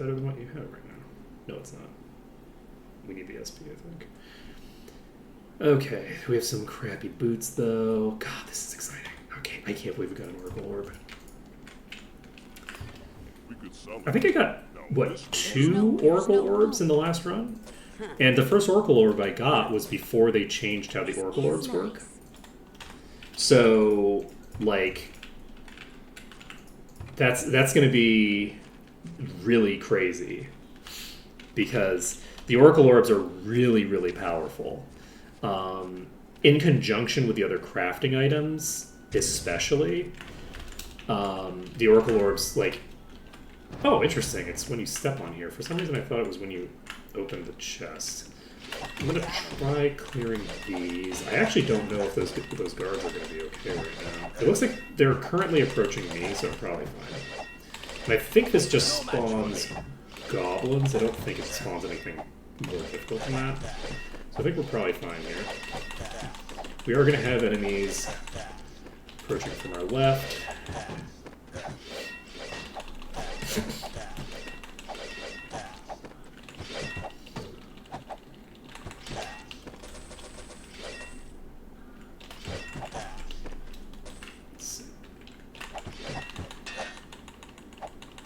better than what you have right now. No, it's not. We need the SP, I think. Okay, we have some crappy boots, though. God, this is exciting. Okay, I can't believe we got an Oracle Orb. I think I got, what, 2 Oracle Orbs in the last run? And the first Oracle Orb I got was before they changed how the Oracle Orbs work. So, like, that's going to be really crazy. Because the Oracle Orbs are really, really powerful. In conjunction with the other crafting items, especially, the Oracle Orbs, like... Oh, interesting. It's when you step on here. For some reason, I thought it was when you open the chest. I'm going to try clearing these. I actually don't know if those guards are going to be okay right now. It looks like they're currently approaching me, so I'm probably fine. And I think this just spawns goblins. I don't think it spawns anything more difficult than that. So I think we're probably fine here. We are going to have enemies approaching from our left.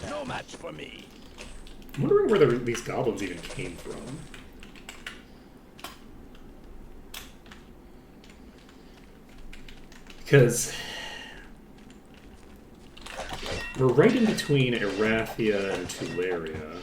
No match for me. I'm wondering where these goblins even came from. Because we're right in between Erathia and Tuleria.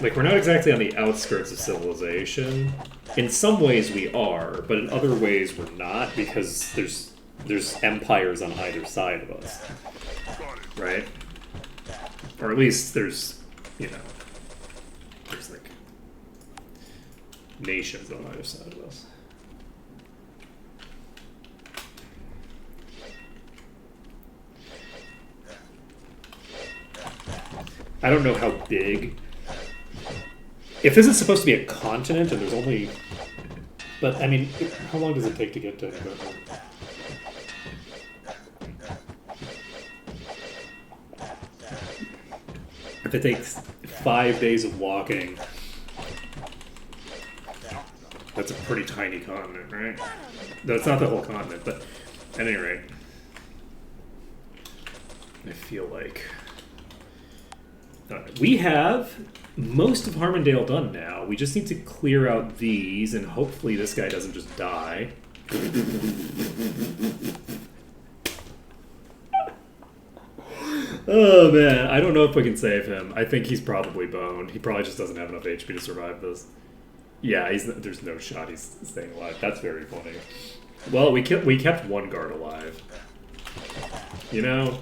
Like, we're not exactly on the outskirts of civilization. In some ways we are, but in other ways we're not, because there's empires on either side of us. Right? Or at least there's, you know, there's like nations on either side of us. I don't know how big. If this is supposed to be a continent and there's only... But, I mean, how long does it take to get to anywhere? If it takes 5 days of walking, that's a pretty tiny continent, right? No, it's not the whole continent, but at any rate, I feel like... we have most of Harmondale done now. We just need to clear out these, and hopefully this guy doesn't just die. Oh man, I don't know if we can save him. I think he's probably boned. He probably just doesn't have enough HP to survive this. Yeah, there's no shot he's staying alive. That's very funny. Well, we kept one guard alive. You know?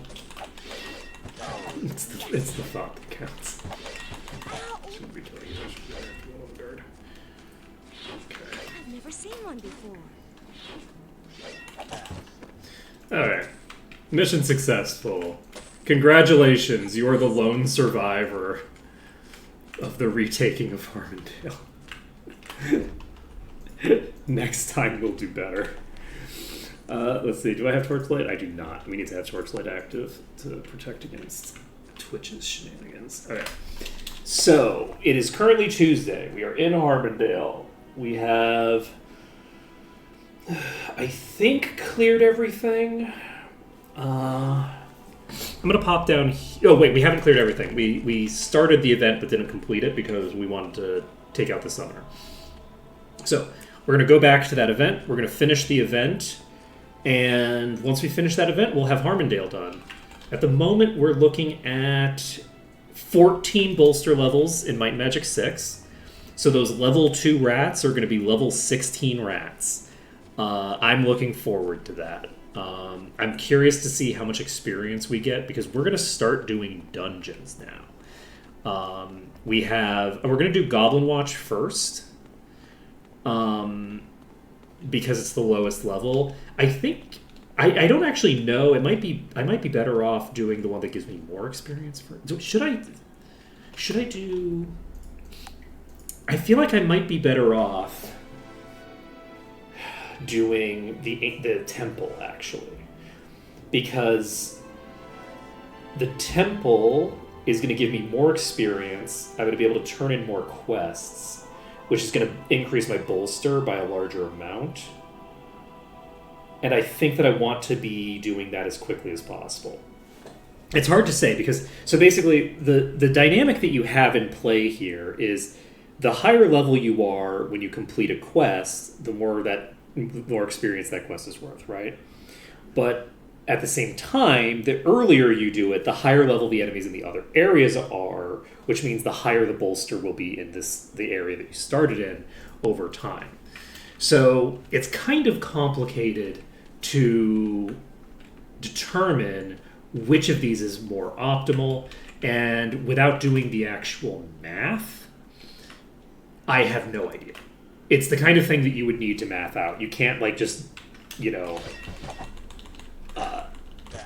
It's the thought that counts. Shouldn't be killing you. I should be one guard. Okay. I've never seen one before. Alright. Mission successful. Congratulations, you are the lone survivor of the retaking of Harmondale. Next time we'll do better. Let's see, do I have Torchlight? I do not. We need to have Torchlight active to protect against Twitch's shenanigans. Okay. So, it is currently Tuesday. We are in Harmondale. We have, I think, cleared everything. I'm going to pop down... Oh, wait, we haven't cleared everything. We started the event but didn't complete it because we wanted to take out the summoner. So, we're going to go back to that event. We're going to finish the event. And once we finish that event, we'll have Harmondale done. At the moment, we're looking at 14 bolster levels in Might and Magic 6. So those level 2 rats are going to be level 16 rats. I'm looking forward to that. I'm curious to see how much experience we get because we're going to start doing dungeons now. We're going to do Goblin Watch first. Because it's the lowest level. I think I don't actually know. I might be better off doing the one that gives me more experience for. Should I do? I feel like I might be better off doing the temple, actually. Because the temple is going to give me more experience. I'm going to be able to turn in more quests, which is going to increase my bolster by a larger amount. And I think that I want to be doing that as quickly as possible. It's hard to say because, so basically, the dynamic that you have in play here is the higher level you are when you complete a quest, the more experience that quest is worth, right? But at the same time, the earlier you do it, the higher level the enemies in the other areas are, which means the higher the bolster will be in the area that you started in over time. So it's kind of complicated to determine which of these is more optimal, and without doing the actual math, I have no idea. It's the kind of thing that you would need to math out. You can't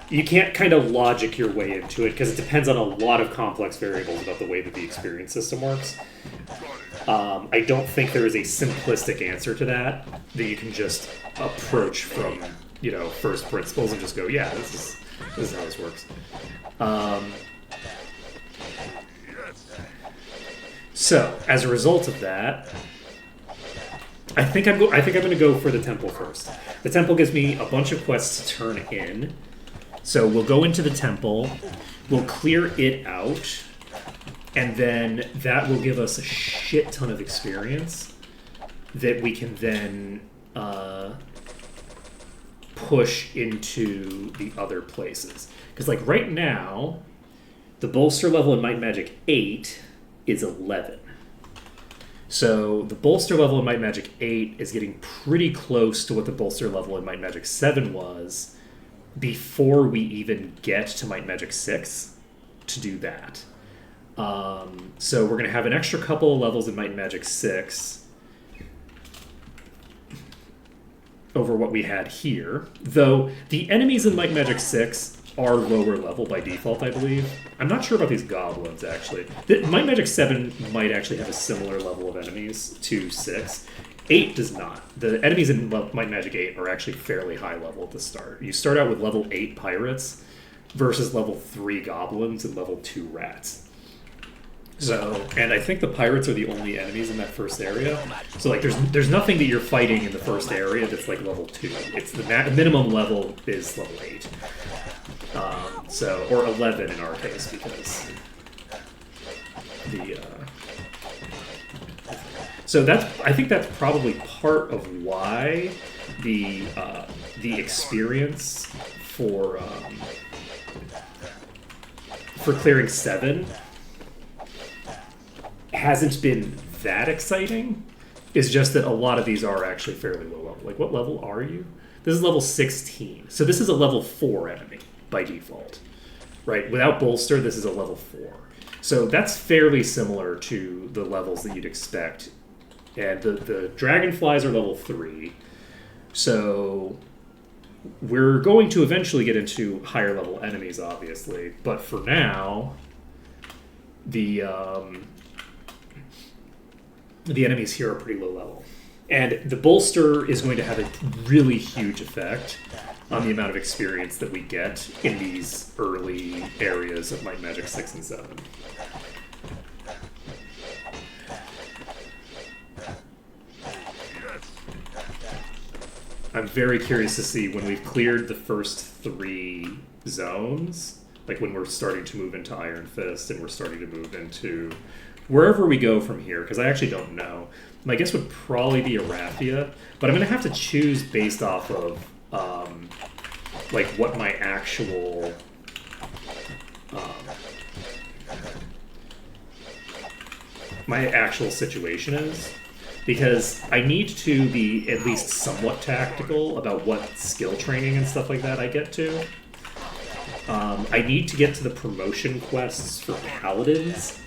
you can't kind of logic your way into it because it depends on a lot of complex variables about the way that the experience system works. I don't think there is a simplistic answer to that you can just approach from first principles and just go, yeah, this is how this works. So as a result of that, I think I'm going to go for the temple first. The temple gives me a bunch of quests to turn in. So we'll go into the temple, we'll clear it out, and then that will give us a shit ton of experience that we can then push into the other places. Because like right now, the bolster level in Might and Magic 8 is 11. So the bolster level in Might and Magic 8 is getting pretty close to what the bolster level in Might and Magic 7 was before we even get to Might and Magic 6 to do that. So we're going to have an extra couple of levels in Might and Magic 6 over what we had here. Though the enemies in Might and Magic 6 are lower level by default, I believe. I'm not sure about these goblins, actually. Might and Magic 7 might actually have a similar level of enemies to 6. 8 does not. The enemies in Might and Magic 8 are actually fairly high level at the start. You start out with level 8 pirates versus level 3 goblins and level 2 rats. So, and I think the pirates are the only enemies in that first area. So like there's nothing that you're fighting in the first area that's like level 2. It's the minimum level is level 8. Or 11 in our case, because so I think that's probably part of why the experience for clearing 7 hasn't been that exciting. Is just that a lot of these are actually fairly low level. Like, what level are you? This is level 16. So this is a level 4 enemy by default, right? Without bolster, this is a level 4. So that's fairly similar to the levels that you'd expect. And the dragonflies are level 3. So we're going to eventually get into higher level enemies, obviously. But for now, the enemies here are pretty low level. And the bolster is going to have a really huge effect on the amount of experience that we get in these early areas of Might and Magic 6 and 7. I'm very curious to see when we've cleared the first 3 zones, like when we're starting to move into Iron Fist and we're starting to move into wherever we go from here, because I actually don't know. My guess would probably be Arathia, but I'm going to have to choose based off of like what my actual situation is, because I need to be at least somewhat tactical about what skill training and stuff like that I get to. I need to get to the promotion quests for paladins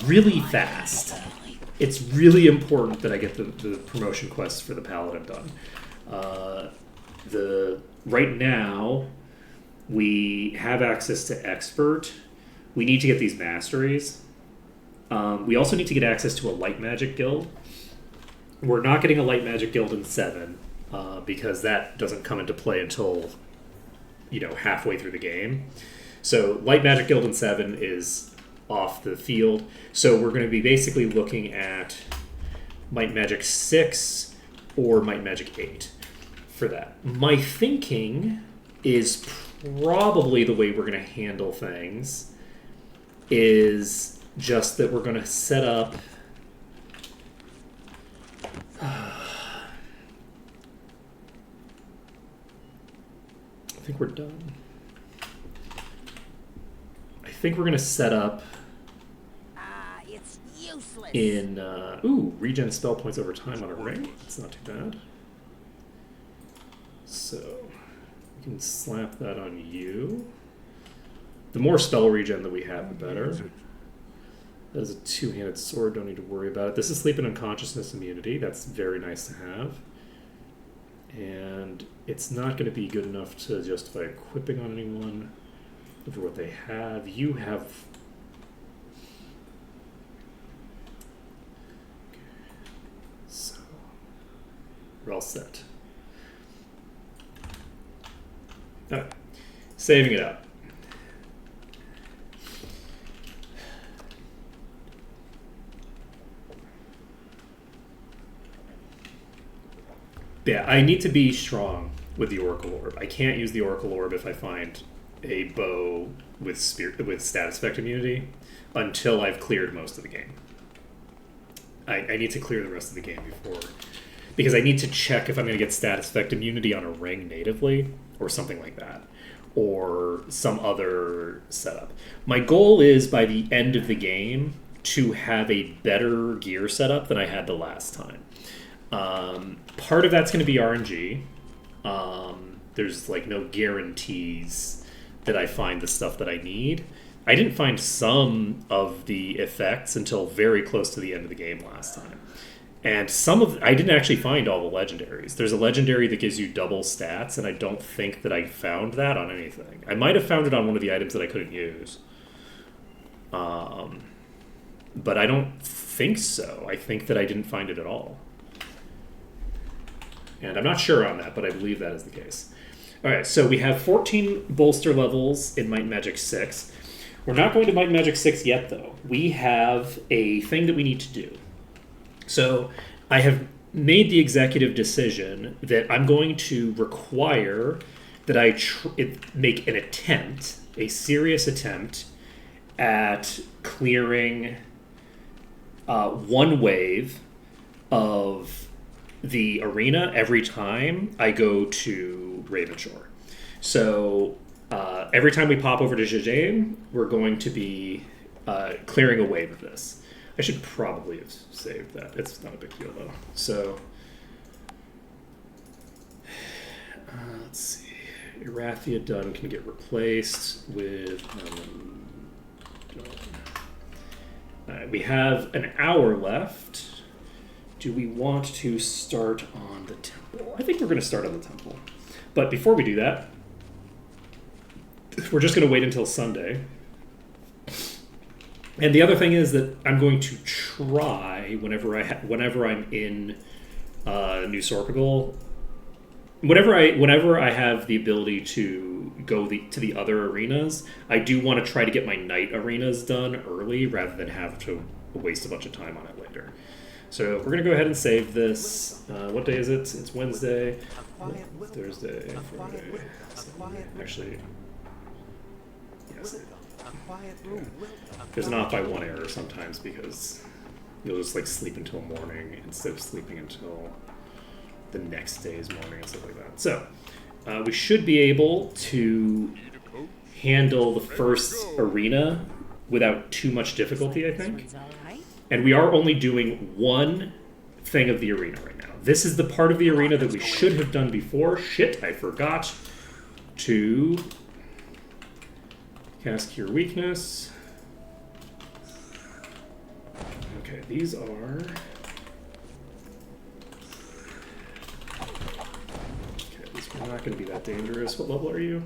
really fast. It's really important that I get the promotion quests for the paladin done. Right now, we have access to expert. We need to get these masteries. We also need to get access to a light magic guild. We're not getting a light magic guild in 7. because that doesn't come into play until, halfway through the game. So Light Magic Guild in 7 is off the field. So we're going to be basically looking at Might Magic 6 or Might Magic 8 for that. My thinking is probably the way we're going to handle things is just that we're going to set up... I think we're done. I think we're going to set up it's useless. in... regen spell points over time on a ring. That's not too bad. So, we can slap that on you. The more spell regen that we have, the better. That is a two-handed sword, don't need to worry about it. This is sleep and unconsciousness immunity. That's very nice to have. And it's not going to be good enough to justify equipping on anyone over what they have. You have... Okay. So, we're all set. Alright, saving it up. Yeah, I need to be strong with the Oracle Orb. I can't use the Oracle Orb if I find a bow with status effect immunity until I've cleared most of the game. I need to clear the rest of the game before... Because I need to check if I'm going to get status effect immunity on a ring natively, or something like that, or some other setup. My goal is, by the end of the game, to have a better gear setup than I had the last time. Part of that's going to be RNG. There's like no guarantees that I find the stuff that I need. I didn't find some of the effects until very close to the end of the game last time. And I didn't actually find all the legendaries. There's a legendary that gives you double stats, and I don't think that I found that on anything. I might have found it on one of the items that I couldn't use. But I don't think so. I think that I didn't find it at all. And I'm not sure on that, but I believe that is the case. All right, so we have 14 bolster levels in Might and Magic 6. We're not going to Might and Magic 6 yet, though. We have a thing that we need to do. So I have made the executive decision that I'm going to require that I make an attempt, a serious attempt, at clearing one wave of the arena every time I go to Ravenshore. So every time we pop over to Jajane, we're going to be clearing a wave of this. I should probably have saved that. It's not a big deal, though. So, let's see. Erathia Dunn can get replaced with... we have an hour left. Do we want to start on the temple? I think we're going to start on the temple. But before we do that, we're just going to wait until Sunday. And the other thing is that I'm going to try whenever I'm in New Sorpigal, whenever I have the ability to go to the other arenas, I do want to try to get my night arenas done early rather than have to waste a bunch of time on it later. So we're going to go ahead and save this. What day is it? It's Wednesday, Thursday, Friday. Actually, yes. There's an off by 1 error sometimes because you'll just like sleep until morning instead of sleeping until the next day's morning and stuff like that. So we should be able to handle the first arena without too much difficulty, I think. And we are only doing one thing of the arena right now. This is the part of the arena that we should have done before. Shit, I forgot to cast Cure Weakness. Okay, these are... Okay, these are not going to be that dangerous. What level are you?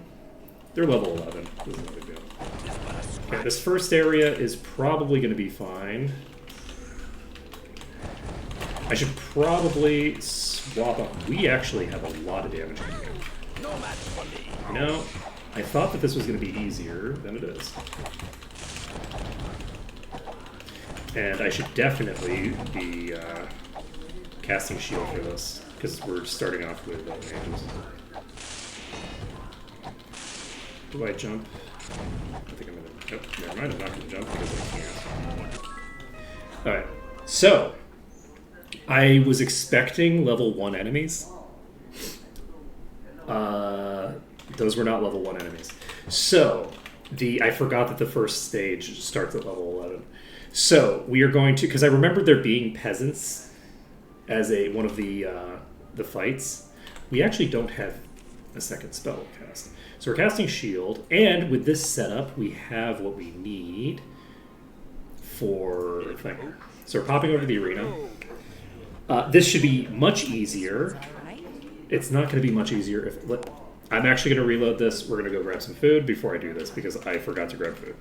They're level 11. This is no big deal. Okay, this first area is probably going to be fine. I should probably switch swap up. We actually have a lot of damage coming in. No match for me. You know, I thought that this was going to be easier than it is. And I should definitely be casting shield for this, because we're starting off with mages. Do I jump? I think I'm gonna... Nope, never mind, I'm not gonna jump because I can't. Alright, so... I was expecting level 1 enemies. Those were not level 1 enemies. So, I forgot that the first stage starts at level 11. So, we are going to... Because I remember there being peasants as one of the fights. We actually don't have a second spell to cast. So we're casting shield, and with this setup, we have what we need for thing. So we're popping over to the arena. This should be much easier. It's not going to be much easier if... I'm actually going to reload this. We're going to go grab some food before I do this, because I forgot to grab food.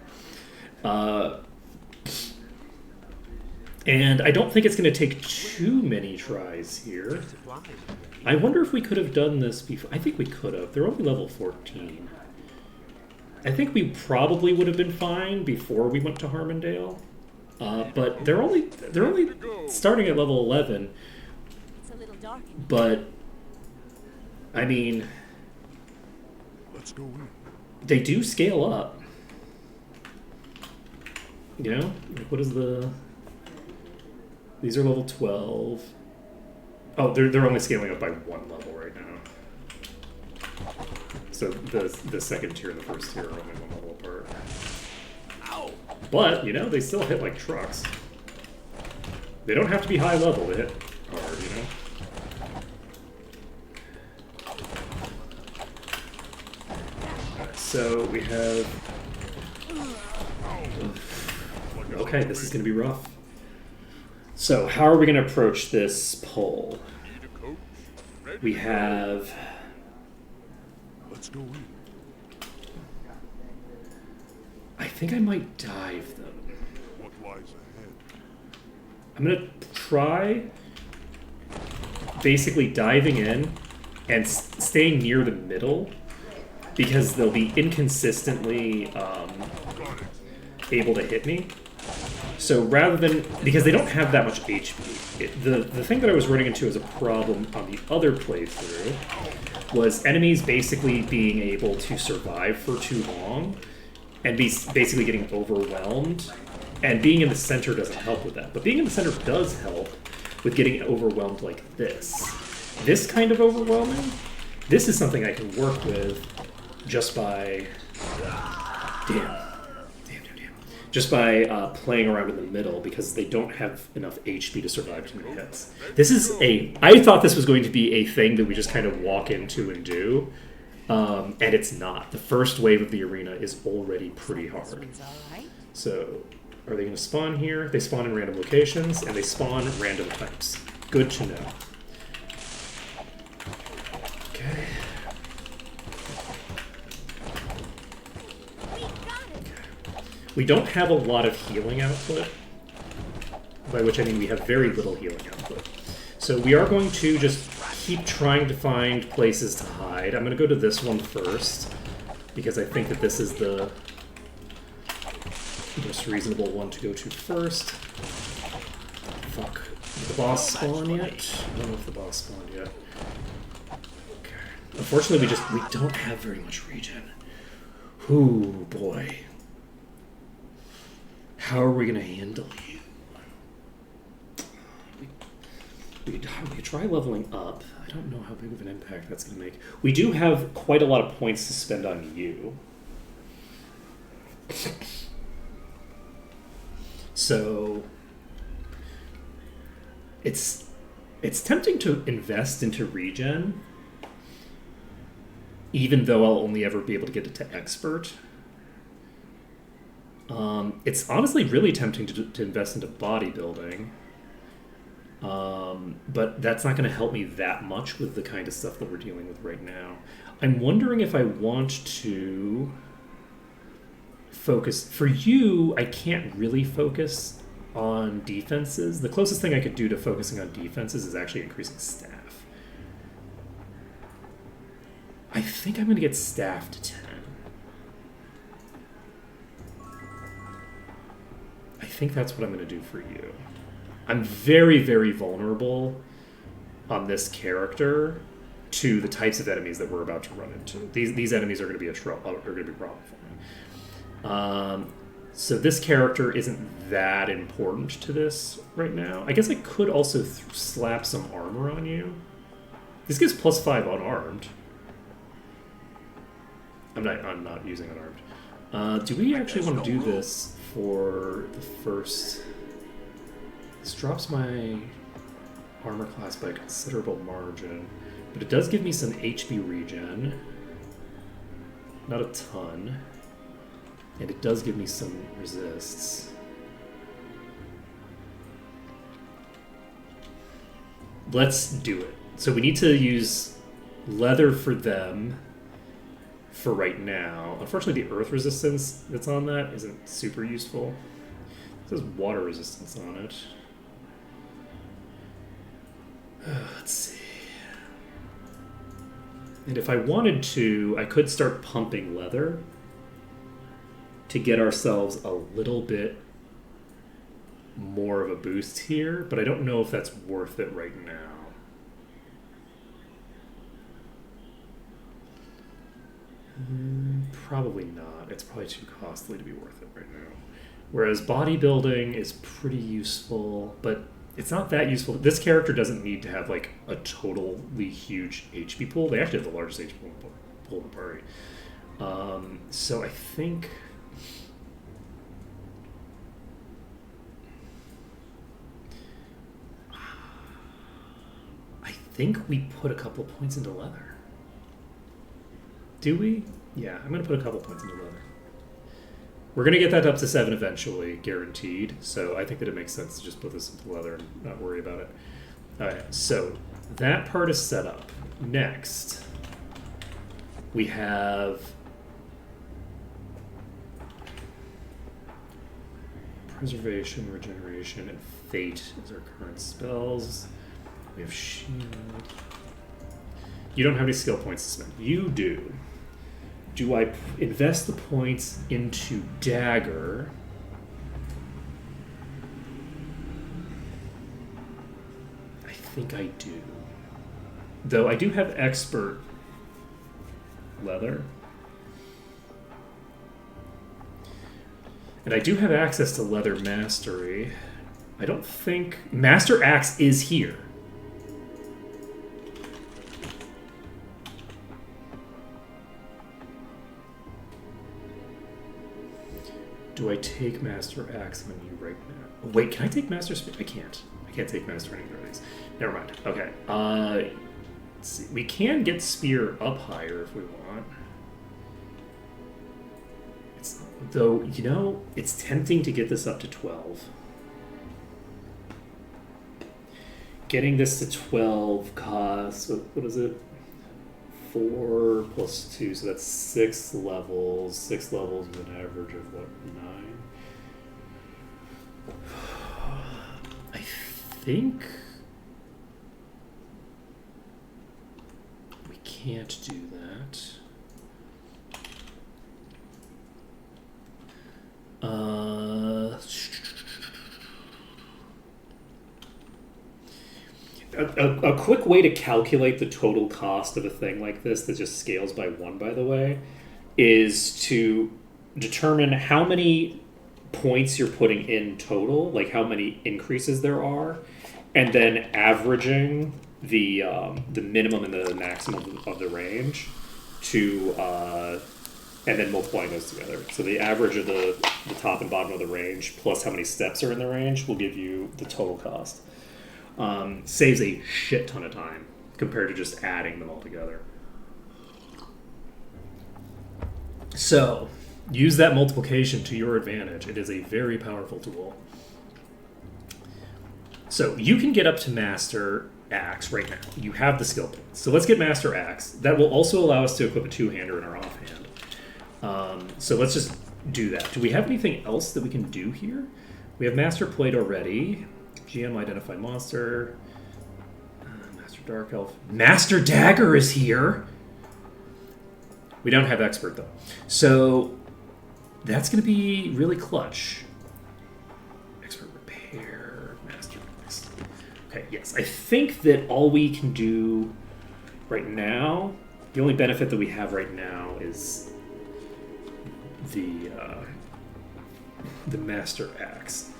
And I don't think it's going to take too many tries here. I wonder if we could have done this before. I think we could have. They're only level 14. I think we probably would have been fine before we went to Harmondale. But they're only starting at level 11. It's a little dark. But I mean, Let's go in. they do scale up. You know, like what is the? These are level 12. Oh, they're only scaling up by 1 level right now. So the second tier and the first tier are only 1 level apart. Ow! But, you know, they still hit like trucks. They don't have to be high level to hit hard, you know? Alright, so we have... Okay, this is going to be rough. So, how are we going to approach this pull? Need a coach? Ready? We have... Let's go in. I think I might dive them. What lies ahead? I'm going to try basically diving in and staying near the middle, because they'll be inconsistently able to hit me. So rather than... Because they don't have that much HP. The thing that I was running into as a problem on the other playthrough was enemies basically being able to survive for too long and be basically getting overwhelmed. And being in the center doesn't help with that. But being in the center does help with getting overwhelmed like this. This kind of overwhelming, this is something I can work with just by... Damn. Just by playing around in the middle, because they don't have enough HP to survive too many hits. This is I thought this was going to be a thing that we just kind of walk into and do, and it's not. The first wave of the arena is already pretty hard. So, are they going to spawn here? They spawn in random locations, and they spawn random types. Good to know. Okay. We don't have a lot of healing output, by which I mean we have very little healing output. So we are going to just keep trying to find places to hide. I'm going to go to this one first, because I think that this is the most reasonable one to go to first. Fuck. Did the boss spawn yet? I don't know if the boss spawned yet. Okay. Unfortunately, we don't have very much regen. Ooh, boy. How are we going to handle you? We could try leveling up. I don't know how big of an impact that's going to make. We do have quite a lot of points to spend on you. So it's tempting to invest into regen, even though I'll only ever be able to get it to expert. It's honestly really tempting to invest into bodybuilding, but that's not going to help me that much with the kind of stuff that we're dealing with right now. I'm wondering if I want to focus... For you, I can't really focus on defenses. The closest thing I could do to focusing on defenses is actually increasing staff. I think I'm going to get staff to 10. I think that's what I'm going to do for you. I'm very, very vulnerable on this character to the types of enemies that we're about to run into. These enemies are going to be a problem for me. So this character isn't that important to this right now. I guess I could also slap some armor on you. This gives +5 unarmed. I'm not using unarmed. Do we actually want to do this for the first? This drops my armor class by a considerable margin, but it does give me some HP regen. Not a ton. And it does give me some resists. Let's do it. So we need to use leather for them for right now. Unfortunately, the earth resistance that's on that isn't super useful. It says water resistance on it. Let's see. And if I wanted to, I could start pumping leather to get ourselves a little bit more of a boost here, but I don't know if that's worth it right now. Probably not. It's probably too costly to be worth it right now. Whereas bodybuilding is pretty useful, but it's not that useful. This character doesn't need to have like a totally huge HP pool. They actually have the largest HP pool in the party. So I think we put a couple of points into leather. Do we? Yeah, I'm going to put a couple points into leather. We're going to get that up to 7 eventually, guaranteed. So I think that it makes sense to just put this into leather and not worry about it. All right, so that part is set up. Next, we have Preservation, Regeneration, and Fate as our current spells. We have Shield. You don't have any skill points to spend. You do. Do I invest the points into Dagger? I think I do. Though I do have Expert Leather. And I do have access to Leather Mastery. I don't think... Master Axe is here. Do I take Master Axe on you right now? Wait, can I take Master Spear? I can't. I can't take Master any of these. Never mind. Okay. Let's see. We can get Spear up higher if we want. Though, you know, it's tempting to get this up to 12. Getting this to 12 costs, what is it? 4 plus 2, so that's 6 levels. 6 levels with an average of, what, 9? I think we can't do that. A quick way to calculate the total cost of a thing like this that just scales by 1, by the way, is to determine how many points you're putting in total, like how many increases there are, and then averaging the minimum and the maximum of the range to and then multiplying those together. So the average of the top and bottom of the range plus how many steps are in the range will give you the total cost. Saves a shit ton of time compared to just adding them all together. So, use that multiplication to your advantage. It is a very powerful tool. So, you can get up to Master Axe right now. You have the skill points. So let's get Master Axe. That will also allow us to equip a two-hander in our offhand. So let's just do that. Do we have anything else that we can do here? We have Master Plate already. GM identify monster. Master Dark Elf. Master Dagger is here! We don't have expert though. So that's going to be really clutch. Expert repair, master. Okay, yes. I think that all we can do right now, the only benefit that we have right now is the master axe.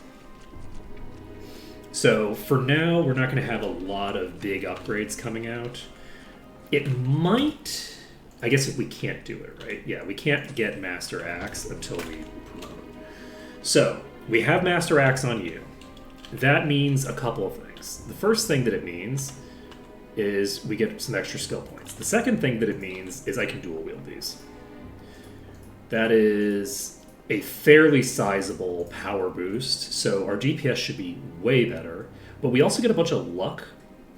So for now, we're not going to have a lot of big upgrades coming out. It might... I guess we can't do it, right? Yeah, we can't get Master Axe until we promote. So, we have Master Axe on you. That means a couple of things. The first thing that it means is we get some extra skill points. The second thing that it means is I can dual wield these. That is a fairly sizable power boost, so our DPS should be way better. But we also get a bunch of luck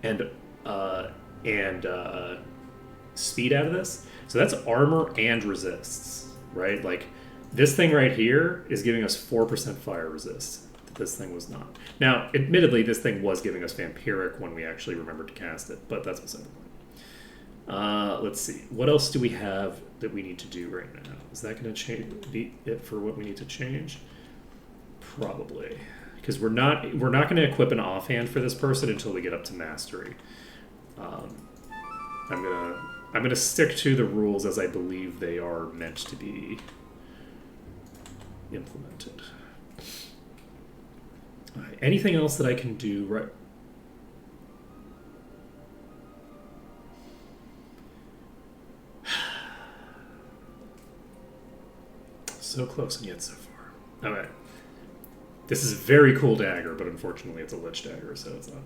and speed out of this. So that's armor and resists, right? Like, this thing right here is giving us 4% fire resist. This thing was not. Now, admittedly, this thing was giving us vampiric when we actually remembered to cast it, but that's beside the point. Let's see. What else do we have that we need to do right now? Is that going to be it for what we need to change? Probably, because we're not going to equip an offhand for this person until we get up to mastery. I'm gonna stick to the rules as I believe they are meant to be implemented. All right, anything else that I can do right? So close and yet so far. All right. This is a very cool dagger, but unfortunately it's a lich dagger, so it's not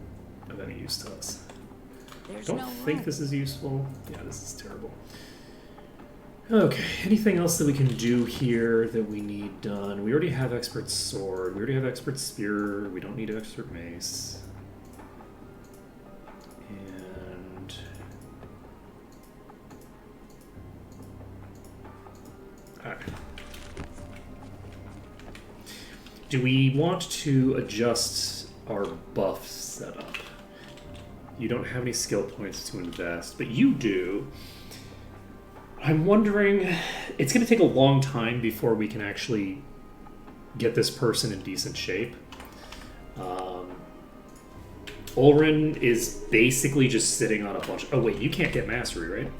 of any use to us. There's Don't no think way. this is useful. Yeah, this is terrible. Okay, anything else that we can do here that we need done? We already have expert sword. We already have expert spear. We don't need expert mace. And alright. Do we want to adjust our buff setup? You don't have any skill points to invest, but you do. I'm wondering, it's going to take a long time before we can actually get this person in decent shape. Ulrin is basically just sitting on a bunch. Oh wait, you can't get mastery, right?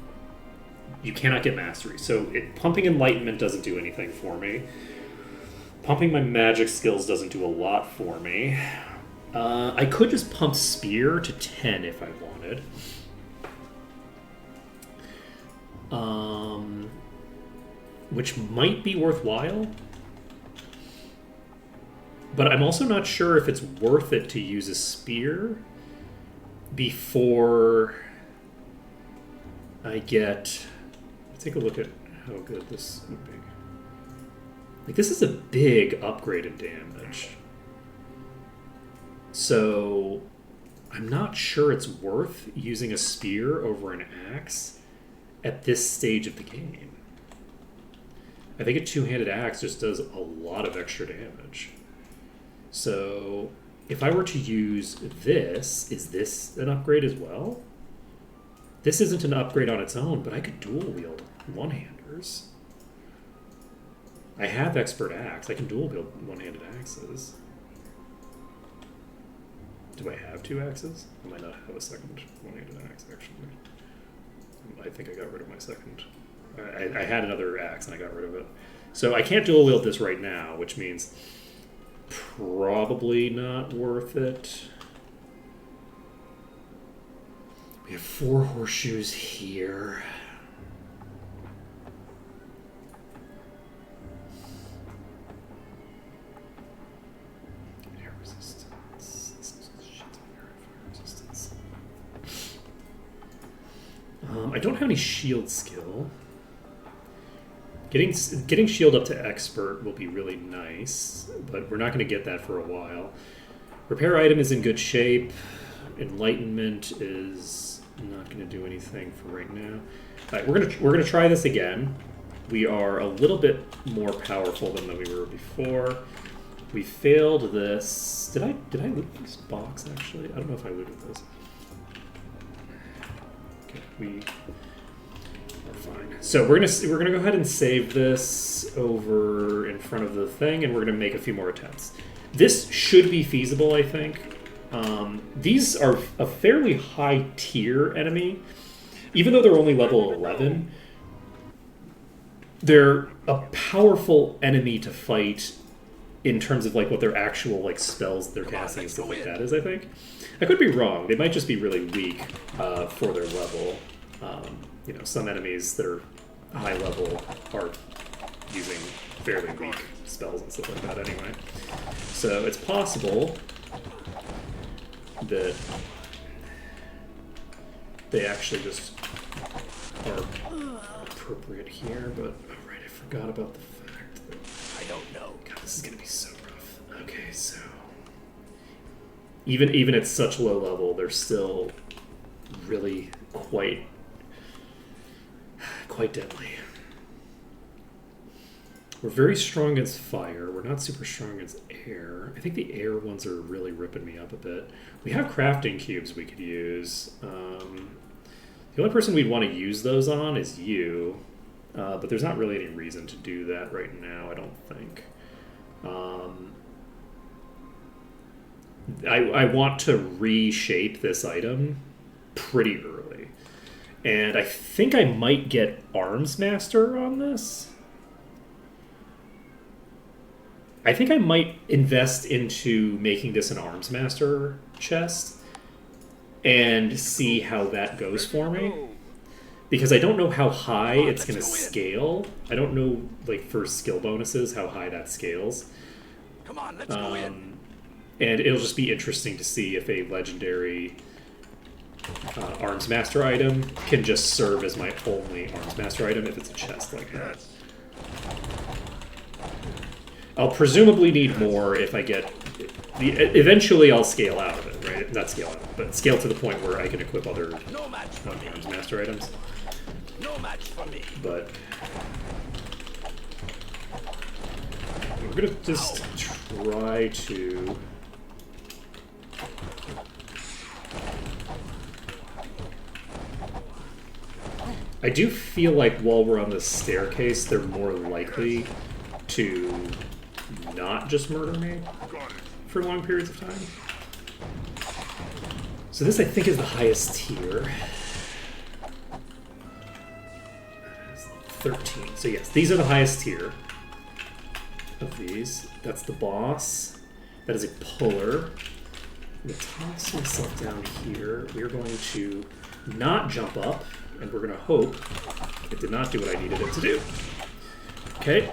You cannot get mastery. So pumping enlightenment doesn't do anything for me. Pumping my magic skills doesn't do a lot for me. I could just pump spear to 10 if I wanted. Which might be worthwhile. But I'm also not sure if it's worth it to use a spear before I get... Let's take a look at how good this would be. Like, this is a big upgrade in damage. So, I'm not sure it's worth using a spear over an axe at this stage of the game. I think a two-handed axe just does a lot of extra damage. So, if I were to use this, is this an upgrade as well? This isn't an upgrade on its own, but I could dual wield one-handers. I have expert axe. I can dual wield one-handed axes. Do I have two axes? I might not have a second one-handed axe, actually. I think I got rid of my second. I had another axe and I got rid of it. So I can't dual wield this right now, which means probably not worth it. We have 4 horseshoes here. Air resistance. I don't have any shield skill. Getting shield up to expert will be really nice, but we're not going to get that for a while. Repair item is in good shape. Enlightenment is not going to do anything for right now. All right, we're gonna try this again. We are a little bit more powerful than we were before. We failed this. Did I loot this box actually? I don't know if I looted this. Okay, we are fine. So we're gonna go ahead and save this over in front of the thing, and we're gonna make a few more attempts. This should be feasible, I think. These are a fairly high tier enemy, even though they're only level 11. They're a powerful enemy to fight in terms of like what their actual like spells they're casting and stuff like that is. I think I could be wrong. They might just be really weak for their level. You know, some enemies that are high level are using fairly weak spells and stuff like that anyway. So it's possible that they actually just are appropriate here, but alright, I forgot about the fact that I don't know. God, this is gonna be so rough. Okay, so even at such low level, they're still really quite deadly. We're very strong against fire. We're not super strong against air. I think the air ones are really ripping me up a bit. We have crafting cubes we could use. The only person we'd want to use those on is you. But there's not really any reason to do that right now, I don't think. I want to reshape this item pretty early. And I think I might get Arms Master on this. I think I might invest into making this an Arms Master chest and see how that goes for me. Because I don't know how high it's going to scale. I don't know, like, for skill bonuses, how high that scales. Come on, let's go in. And it'll just be interesting to see if a legendary Arms Master item can just serve as my only Arms Master item if it's a chest like that. I'll presumably need more if I get... Eventually I'll scale out of it, right? Not scale out, but scale to the point where I can equip other No match for me. Arms Master items. No match for me. But we're gonna just try to... I do feel like while we're on the staircase, they're more likely to not just murder me for long periods of time. So this, I think, is the highest tier. 13. So yes, these are the highest tier of these. That's the boss. That is a puller. I'm going to toss myself down here. We're going to not jump up, and we're going to hope it did not do what I needed it to do. Okay.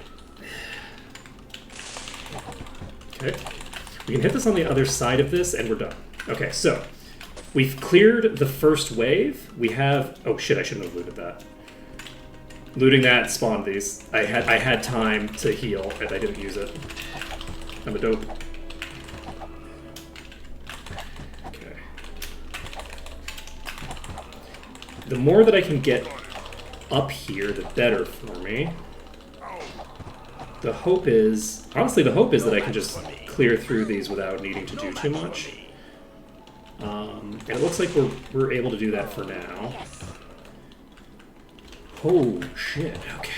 Okay. We can hit this on the other side of this, and we're done. Okay, so we've cleared the first wave. We have... Oh shit, I shouldn't have looted that. Looting that spawned these. I had time to heal, and I didn't use it. I'm a dope. Okay. The more that I can get up here, the better for me. The hope is... Honestly, the hope is that I can just clear through these without needing to do too much. And it looks like we're able to do that for now. Oh, shit. Okay.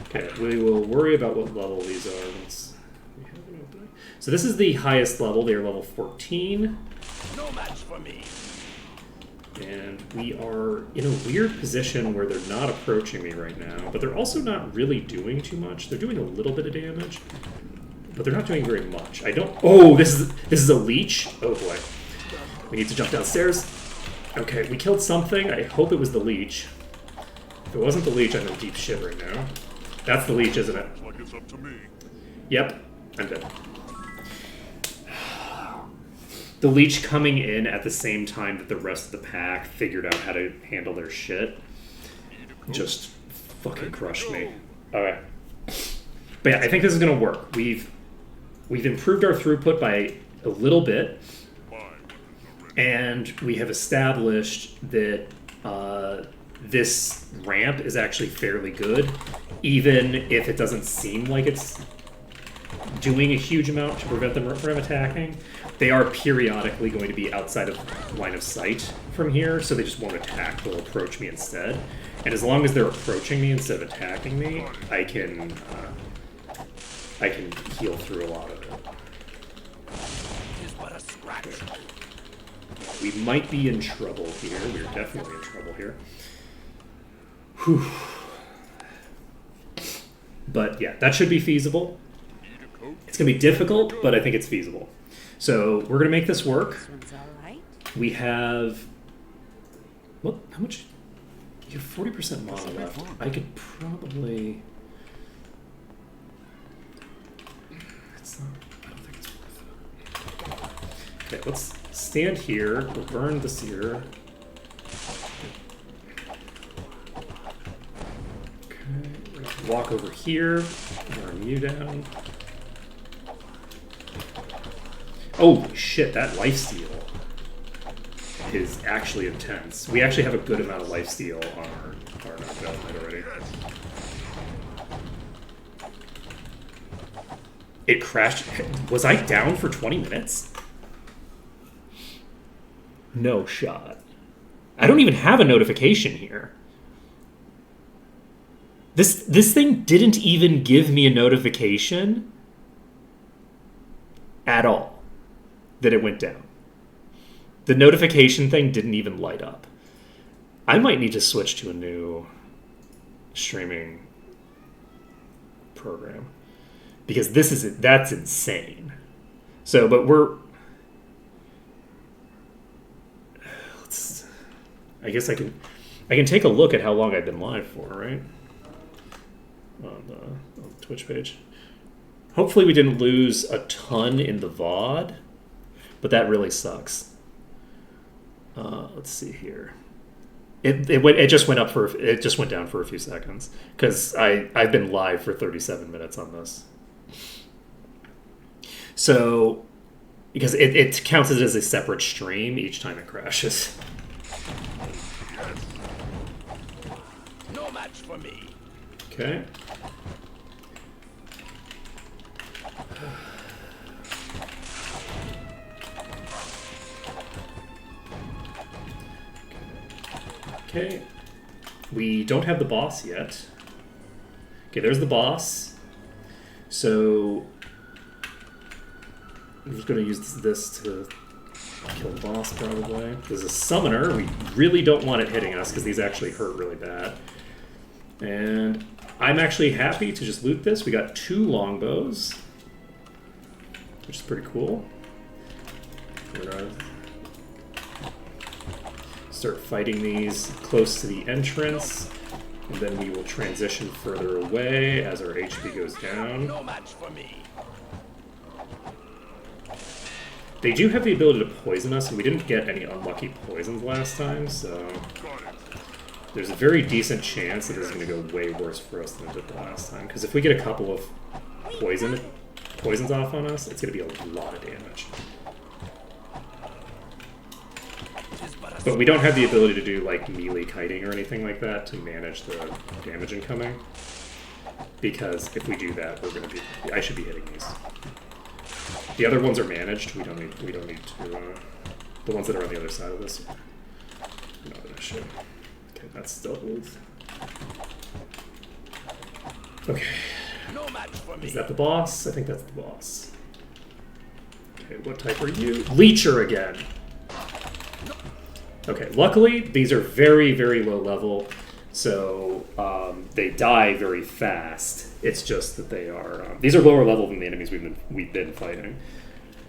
Okay, we will worry about what level these are once we have an opening. So this is the highest level. They are level 14. No match for me. And we are in a weird position where they're not approaching me right now, but they're also not really doing too much. They're doing a little bit of damage, but they're not doing very much. I don't... Oh, this is a leech? Oh, boy. We need to jump downstairs. Okay, we killed something. I hope it was the leech. If it wasn't the leech, I'm in deep shit right now. That's the leech, isn't it? Like it's up to me. Yep, I'm dead. The leech coming in at the same time that the rest of the pack figured out how to handle their shit just fucking crushed me. Okay. But yeah, I think this is gonna work. We've improved our throughput by a little bit, and we have established that this ramp is actually fairly good, even if it doesn't seem like it's doing a huge amount to prevent them from attacking. they are periodically going to be outside of line of sight from here, so they just won't attack. They'll approach me instead. And as long as they're approaching me instead of attacking me, I can heal through a lot of it. Is but a scratch. We might be in trouble here. We're definitely in trouble here. Whew. But yeah, that should be feasible. It's going to be difficult, but I think it's feasible. So we're going to make this work. This one's all right. We have... What? How much? You have 40% mana left. I could probably... It's not... I don't think it's worth it. Okay, let's stand here. We'll burn the seer. Okay, we're going to walk over here. Burn you down. Oh shit, that lifesteal is actually intense. We actually have a good amount of lifesteal on our development already. It crashed. Was I down for 20 minutes? No shot. I don't even have a notification here. This thing didn't even give me a notification at all that it went down. The notification thing didn't even light up. I might need to switch to a new streaming program because that's insane. So, but I guess I can take a look at how long I've been live for, right? On the Twitch page. Hopefully we didn't lose a ton in the VOD, but that really sucks. Let's see here. It just went down for a few seconds because I've been live for 37 minutes on this. So because it counts it as a separate stream each time it crashes. No match for me. Okay. Okay. We don't have the boss yet. Okay, there's the boss. So I'm just going to use this to kill the boss, probably. There's a summoner. We really don't want it hitting us because these actually hurt really bad. And I'm actually happy to just loot this. We got 2 longbows, which is pretty cool. We're going to start fighting these close to the entrance, and then we will transition further away as our HP goes down. No match for me. They do have the ability to poison us, and we didn't get any unlucky poisons last time, so there's a very decent chance that this is going to go way worse for us than it did the last time. Because if we get a couple of poisons off on us, it's going to be a lot of damage. But we don't have the ability to do like melee kiting or anything like that to manage the damage incoming. Because if we do that, I should be hitting these. The other ones are managed. We don't need to. The ones that are on the other side of this. No, that should. Okay, that's still moved. Okay. No match for me. Is that the boss? I think that's the boss. Okay, what type are you? Leecher again. Okay, luckily these are very, very low level, so they die very fast. It's just that they are these are lower level than the enemies we've been fighting.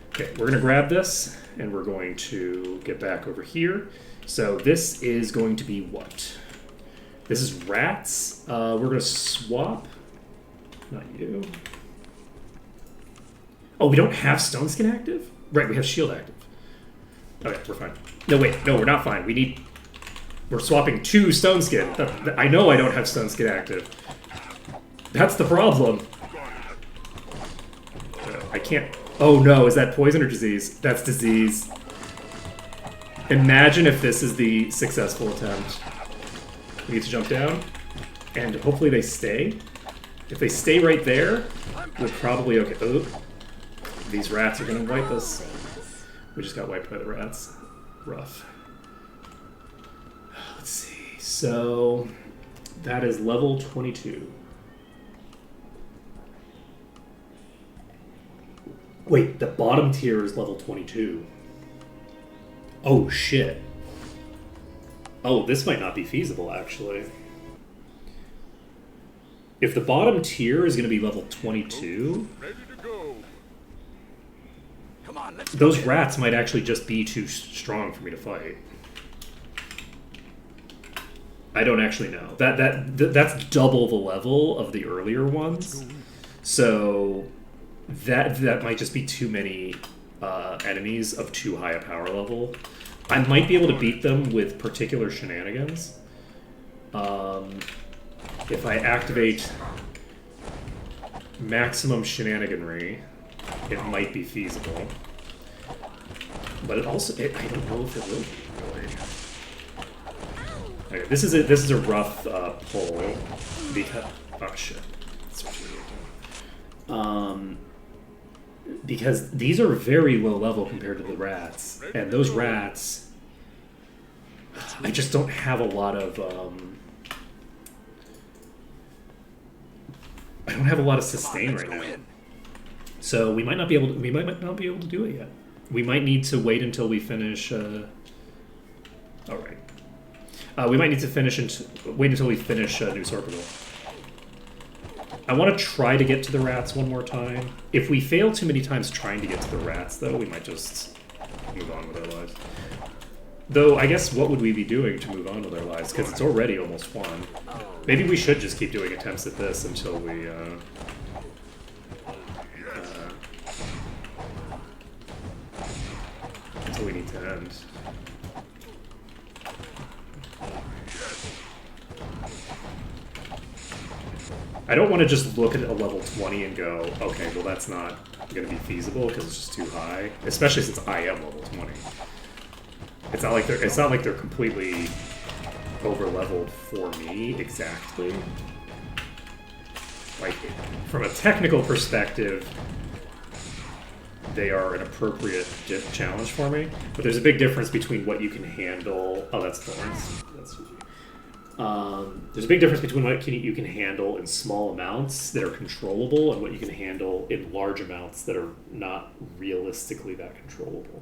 Okay, we're gonna grab this and we're going to get back over here. So this is going to be what? This is rats. We're gonna swap. Not you. Oh, we don't have Stone Skin active? Right, we have Shield active. Okay, we're fine. No, wait, no, we're not fine. We're swapping to Stone Skin. I know I don't have Stone Skin active. That's the problem. I can't... Oh no, is that poison or disease? That's disease. Imagine if this is the successful attempt. We need to jump down, and hopefully they stay. If they stay right there, we're probably okay. Oh, these rats are gonna wipe us. We just got wiped by the rats. Rough. Let's see. So that is level 22. Wait, the bottom tier is level 22. Oh, shit. Oh, this might not be feasible, actually. If the bottom tier is going to be level 22, Ready to go. Come on, let's those go in. rats might actually just be too strong for me to fight. I don't actually know. That's double the level of the earlier ones. So that might just be too many enemies of too high a power level. I might be able to beat them with particular shenanigans. If I activate maximum shenaniganry, it might be feasible. But it also, I don't know if it will be, really. Okay, this is a rough pull because, oh shit. Because these are very low level compared to the rats, and those rats, I just don't have a lot of I don't have a lot of sustain right now. So we might not be able to do it yet. We might need to wait until we finish. All right. We might need to wait until we finish New Sorpital. I want to try to get to the rats one more time. If we fail too many times trying to get to the rats, though, we might just move on with our lives. Though, I guess what would we be doing to move on with our lives? Because it's already almost won. Maybe we should just keep doing attempts at this until we, until we need to end. I don't want to just look at a level 20 and go, okay, well that's not going to be feasible because it's just too high. Especially since I am level 20. It's not like they're completely over-leveled for me exactly. Like, from a technical perspective, they are an appropriate challenge for me. But there's a big difference between what you can handle. Oh, that's thorns. That's there's a big difference between what you can handle in small amounts that are controllable and what you can handle in large amounts that are not realistically that controllable.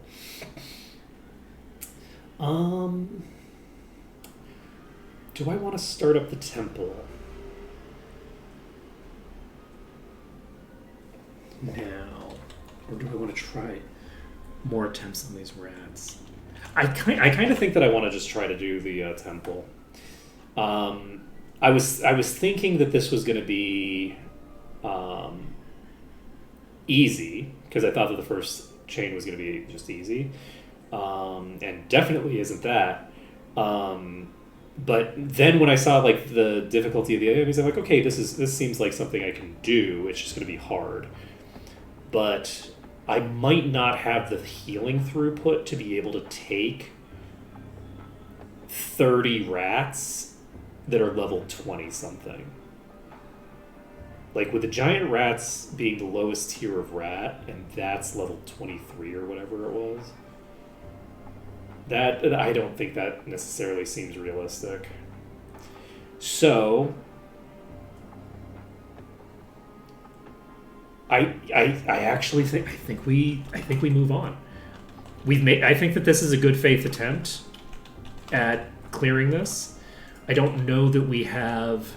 Do I want to start up the temple now, or do I want to try more attempts on these rats? I kind of think that I want to just try to do the temple. I was thinking that this was going to be easy because I thought that the first chain was going to be just easy, and definitely isn't that. But then when I saw like the difficulty of the enemies, I'm like, okay, this seems like something I can do. It's just going to be hard, but I might not have the healing throughput to be able to take 30 rats that are level 20 something. Like with the giant rats being the lowest tier of rat, and that's level 23 or whatever it was. That I don't think that necessarily seems realistic. So I actually think we move on. I think that this is a good faith attempt at clearing this. I don't know that we have,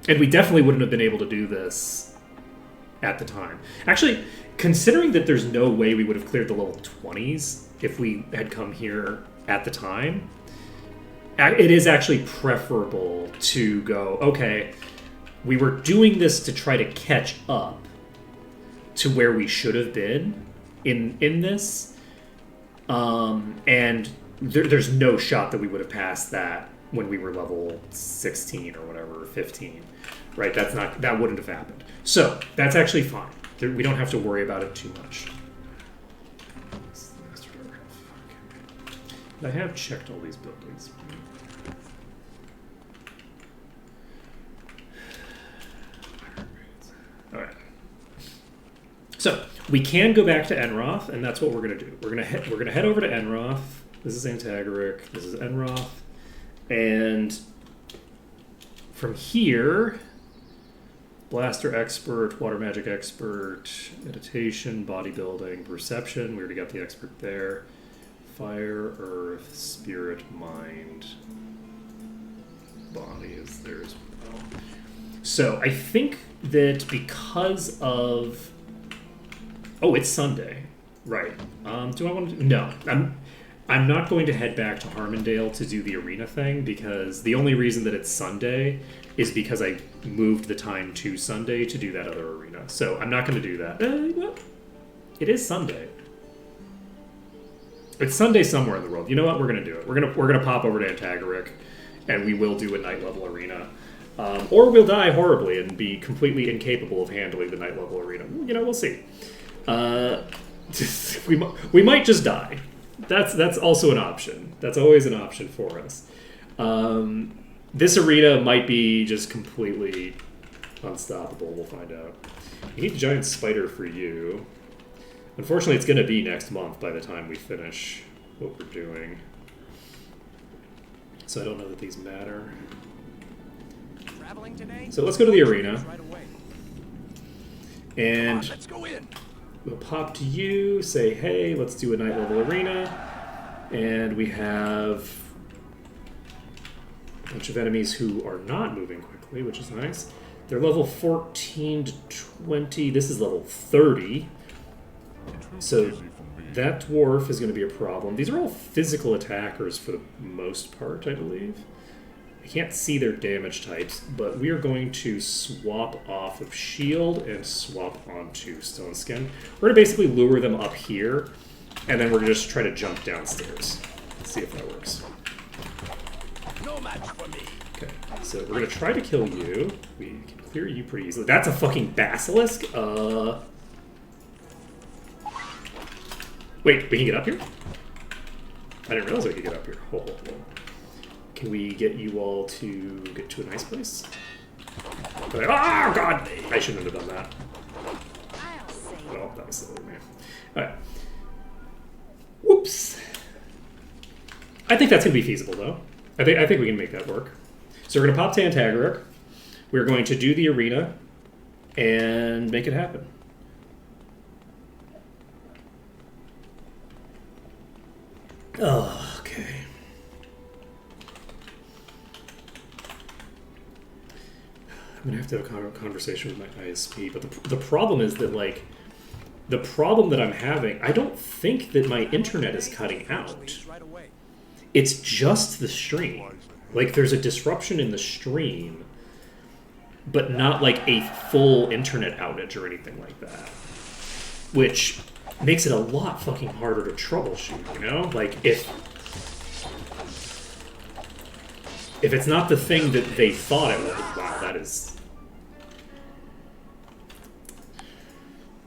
and we definitely wouldn't have been able to do this at the time. Actually, considering that there's no way we would have cleared the level 20s if we had come here at the time, it is actually preferable to go, okay, we were doing this to try to catch up to where we should have been in this, and there's no shot that we would have passed that when we were level 16 or whatever, or 15, right? That wouldn't have happened. So that's actually fine. We don't have to worry about it too much. I have checked all these buildings. All right. So We can go back to Enroth, and that's what we're gonna do. We're gonna head over to Enroth. This is Antagaric. This is Enroth, and from here, Blaster Expert, Water Magic Expert, Meditation, Bodybuilding, Perception. We already got the expert there. Fire, Earth, Spirit, Mind. Body is there as well. So I think that because of... Oh, it's Sunday. Right. Do I want to... No. I'm not going to head back to Harmondale to do the arena thing, because the only reason that it's Sunday is because I moved the time to Sunday to do that other arena. So I'm not going to do that. Well, it is Sunday. It's Sunday somewhere in the world. You know what? We're going to do it. We're gonna pop over to Antagaric, and we will do a night level arena. Or we'll die horribly and be completely incapable of handling the night level arena. You know, we'll see. We might just die. That's also an option. That's always an option for us. This arena might be just completely unstoppable. We'll find out. You need a giant spider for you. Unfortunately, it's going to be next month by the time we finish what we're doing. So I don't know that these matter. Traveling today? So let's go to the arena. Right away. And Come on, let's go in. we'll pop to you, say, hey, let's do a night level arena. And we have a bunch of enemies who are not moving quickly, which is nice. They're level 14 to 20. This is level 30. So that dwarf is going to be a problem. These are all physical attackers for the most part, I believe. I can't see their damage types, but we are going to swap off of shield and swap onto stone skin. We're going to basically lure them up here, and then we're going to just try to jump downstairs. Let's see if that works. No match for me. Okay, so we're going to try to kill you. We can clear you pretty easily. That's a fucking basilisk? Wait, we can get up here? I didn't realize we could get up here. Hold. Can we get you all to get to a nice place? Oh, God! I shouldn't have done that. I'll say. Well, that was silly, man. Alright. Whoops. I think that's going to be feasible, though. I think we can make that work. So we're going to pop to Antagaric. We're going to do the arena and make it happen. Oh, okay. I'm gonna have to have a conversation with my ISP, but the problem is that, like, the problem that I'm having, I don't think that my internet is cutting out. Right away. It's just the stream. Like, there's a disruption in the stream, but not like a full internet outage or anything like that. Which makes it a lot fucking harder to troubleshoot, you know? Like, if it's not the thing that they thought it was, wow,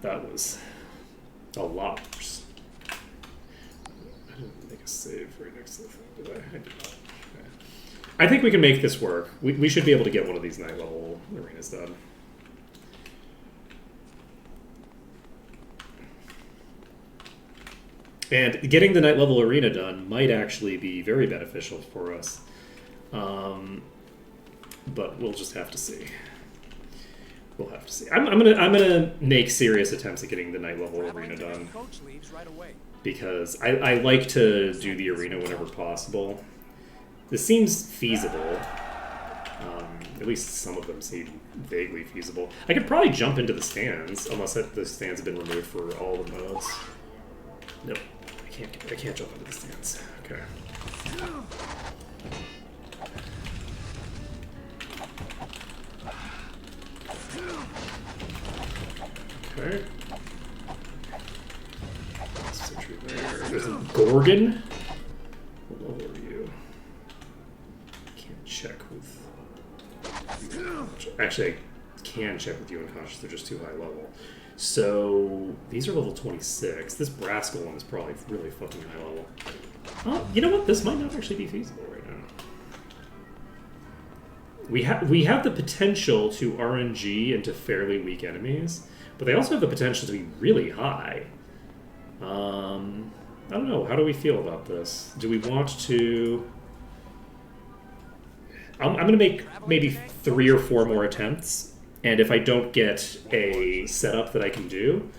that was a lot worse. I didn't make a save right next to the thing, did I? I did not. Okay. I think we can make this work. We should be able to get one of these night level arenas done. And getting the night level arena done might actually be very beneficial for us. But we'll just have to see. We'll have to see. I'm gonna make serious attempts at getting the night level arena done, Coach leaves right away. because I like to do the arena whenever possible. This seems feasible. At least some of them seem vaguely feasible. I could probably jump into the stands, unless the stands have been removed for all the modes. Nope, I can't jump into the stands. Okay. Okay. Sentry there. There's a Gorgon. What level are you? Can't check with you unconscious. Actually, I can check with you unconscious. They're just too high level. So these are level 26. This Brascal one is probably really fucking high level. Oh, you know what? This might not actually be feasible right now. We have the potential to RNG into fairly weak enemies, but they also have the potential to be really high. I don't know. How do we feel about this? Do we want to... I'm going to make maybe 3 or 4 more attempts, and if I don't get a setup that I can do,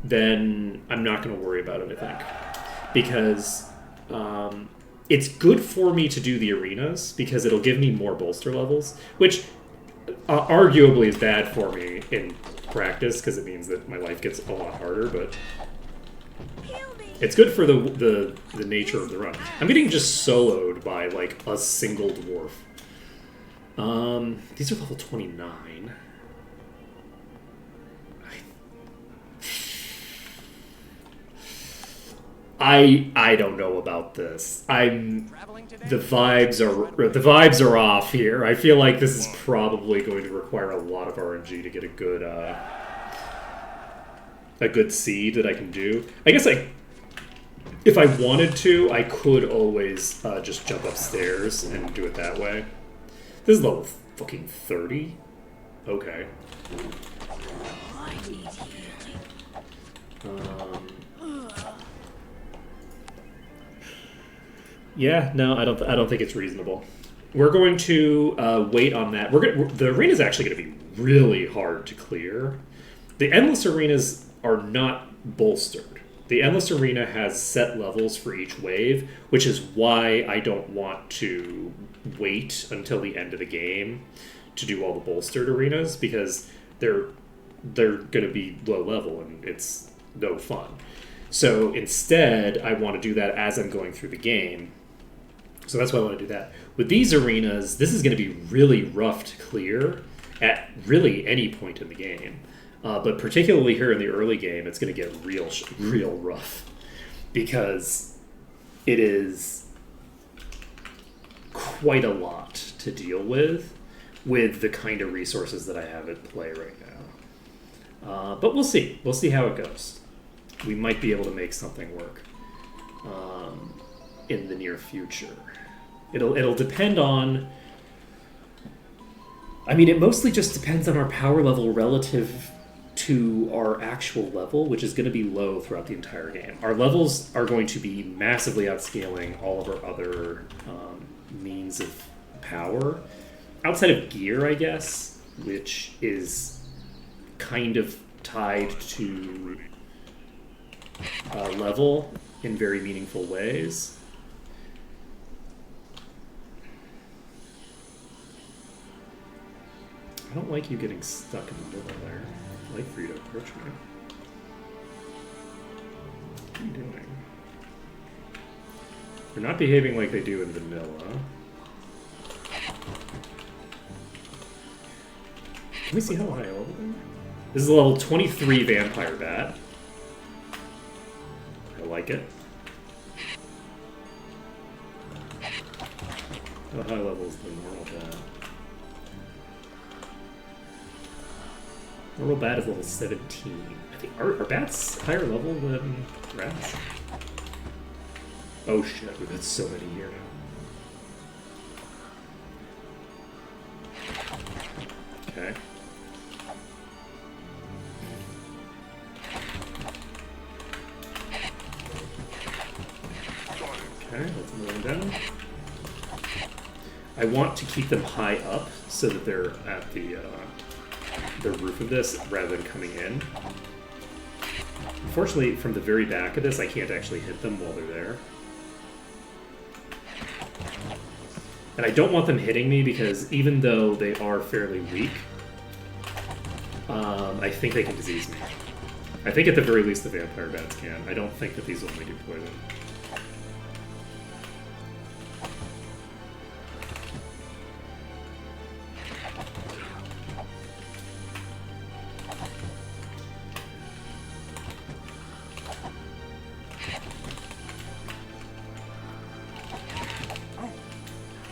then I'm not going to worry about it, I think. Because it's good for me to do the arenas, because it'll give me more bolster levels, which arguably is bad for me in practice, because it means that my life gets a lot harder, but it's good for the nature of the run. I'm getting just soloed by, like, a single dwarf. These are level 29. I don't know about this. The vibes are off here. I feel like this is probably going to require a lot of RNG to get a good seed that I can do. I guess if I wanted to, I could always just jump upstairs and do it that way. This is level fucking 30? Okay. Yeah, no, I don't think it's reasonable. We're going to wait on that. The arena is actually going to be really hard to clear. The endless arenas are not bolstered. The endless arena has set levels for each wave, which is why I don't want to wait until the end of the game to do all the bolstered arenas, because they're going to be low level and it's no fun. So instead, I want to do that as I'm going through the game. So that's why I want to do that. With these arenas, this is going to be really rough to clear at really any point in the game. But particularly here in the early game, it's going to get real rough, because it is quite a lot to deal with the kind of resources that I have at play right now. But we'll see. We'll see how it goes. We might be able to make something work in the near future. It'll depend on... I mean, it mostly just depends on our power level relative to our actual level, which is going to be low throughout the entire game. Our levels are going to be massively outscaling all of our other means of power. Outside of gear, I guess, which is kind of tied to level in very meaningful ways. I don't like you getting stuck in the middle there. I'd like for you to approach me. What are you doing? They're not behaving like they do in vanilla. Can we see how high level they are? This is a level 23 vampire bat. I like it. How high level is the normal bat? Normal bat is level 17. I think are bats higher level than rats? Oh shit, we've got so many here now. Okay. Okay, let's move them down. I want to keep them high up so that they're at the roof of this rather than coming in. Unfortunately, from the very back of this, I can't actually hit them while they're there. And I don't want them hitting me because even though they are fairly weak, I think they can disease me. I think at the very least the vampire bats can. I don't think that these only do poison.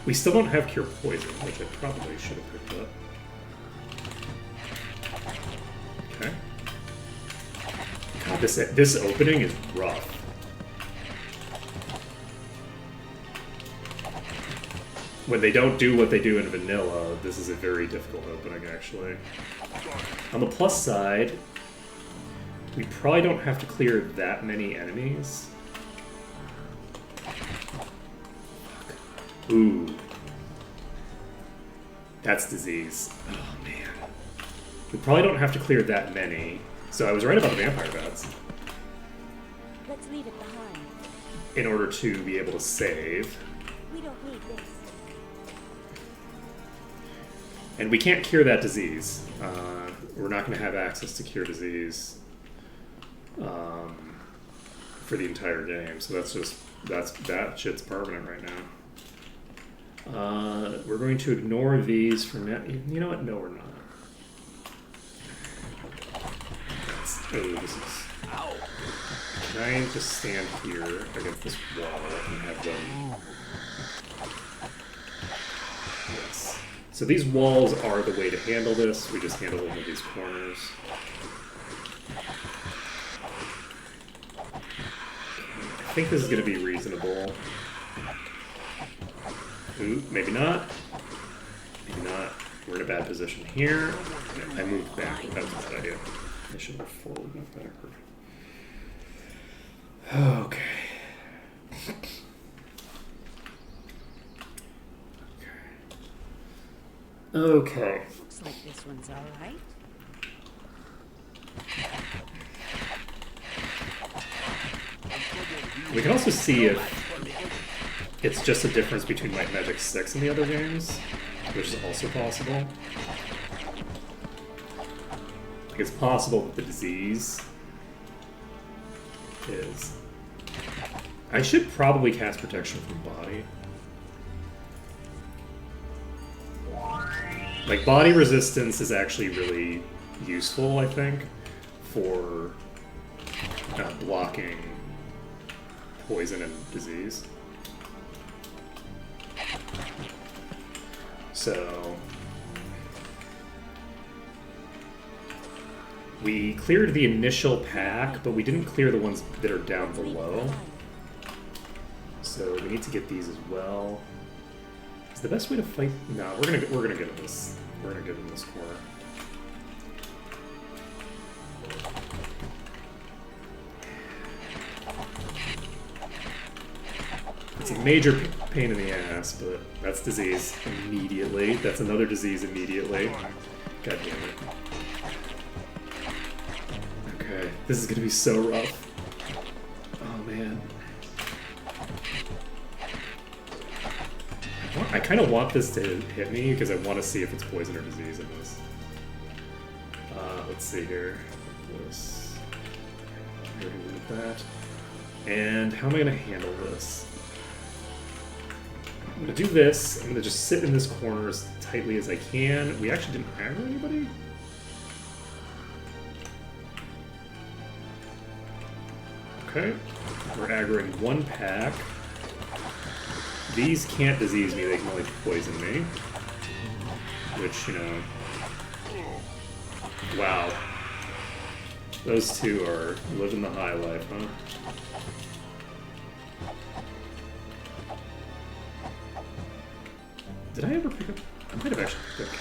We still don't have Cure Poison, which I probably should have picked up. Okay. God, this opening is rough. When they don't do what they do in vanilla, this is a very difficult opening, actually. On the plus side, We probably don't have to clear that many enemies. Ooh. That's disease. Oh, man. We probably don't have to clear that many. So I was right about the vampire bats. Let's leave it behind. In order to be able to save. We don't need this. And we can't cure that disease. We're not going to have access to cure disease for the entire game. So that shit's permanent right now. We're going to ignore these for now. You know what? No, we're not. This is. Can I just stand here against this wall and have them? Yes. So these walls are the way to handle this. We just handle them with these corners. I think this is going to be reasonable. Ooh, maybe not. Maybe not. We're in a bad position here. I moved back. That's a bad idea. I should move forward, not backward. Okay. Okay. Looks like this one's all right. We can also see if it's just a difference between Might and Magic 6 and the other games, which is also possible. Like it's possible that the disease is... I should probably cast Protection from Body. Like, body resistance is actually really useful, I think, for blocking poison and disease. So we cleared the initial pack, but we didn't clear the ones that are down below. So we need to get these as well. Is the best way to fight? No, we're gonna get in this. We're gonna get in this corner. It's a major pain in the ass, but that's disease immediately. That's another disease immediately. God damn it. Okay, this is gonna be so rough. Oh man. I kind of want this to hit me because I want to see if it's poison or disease in this. Let's see here. This. Remove that. And how am I going to handle this? I'm going to do this. I'm going to just sit in this corner as tightly as I can. We actually didn't aggro anybody? Okay. We're aggroing one pack. These can't disease me, they can only poison me. Which, you know... Wow. Those two are living the high life, huh? Did I ever pick up... I might have actually picked up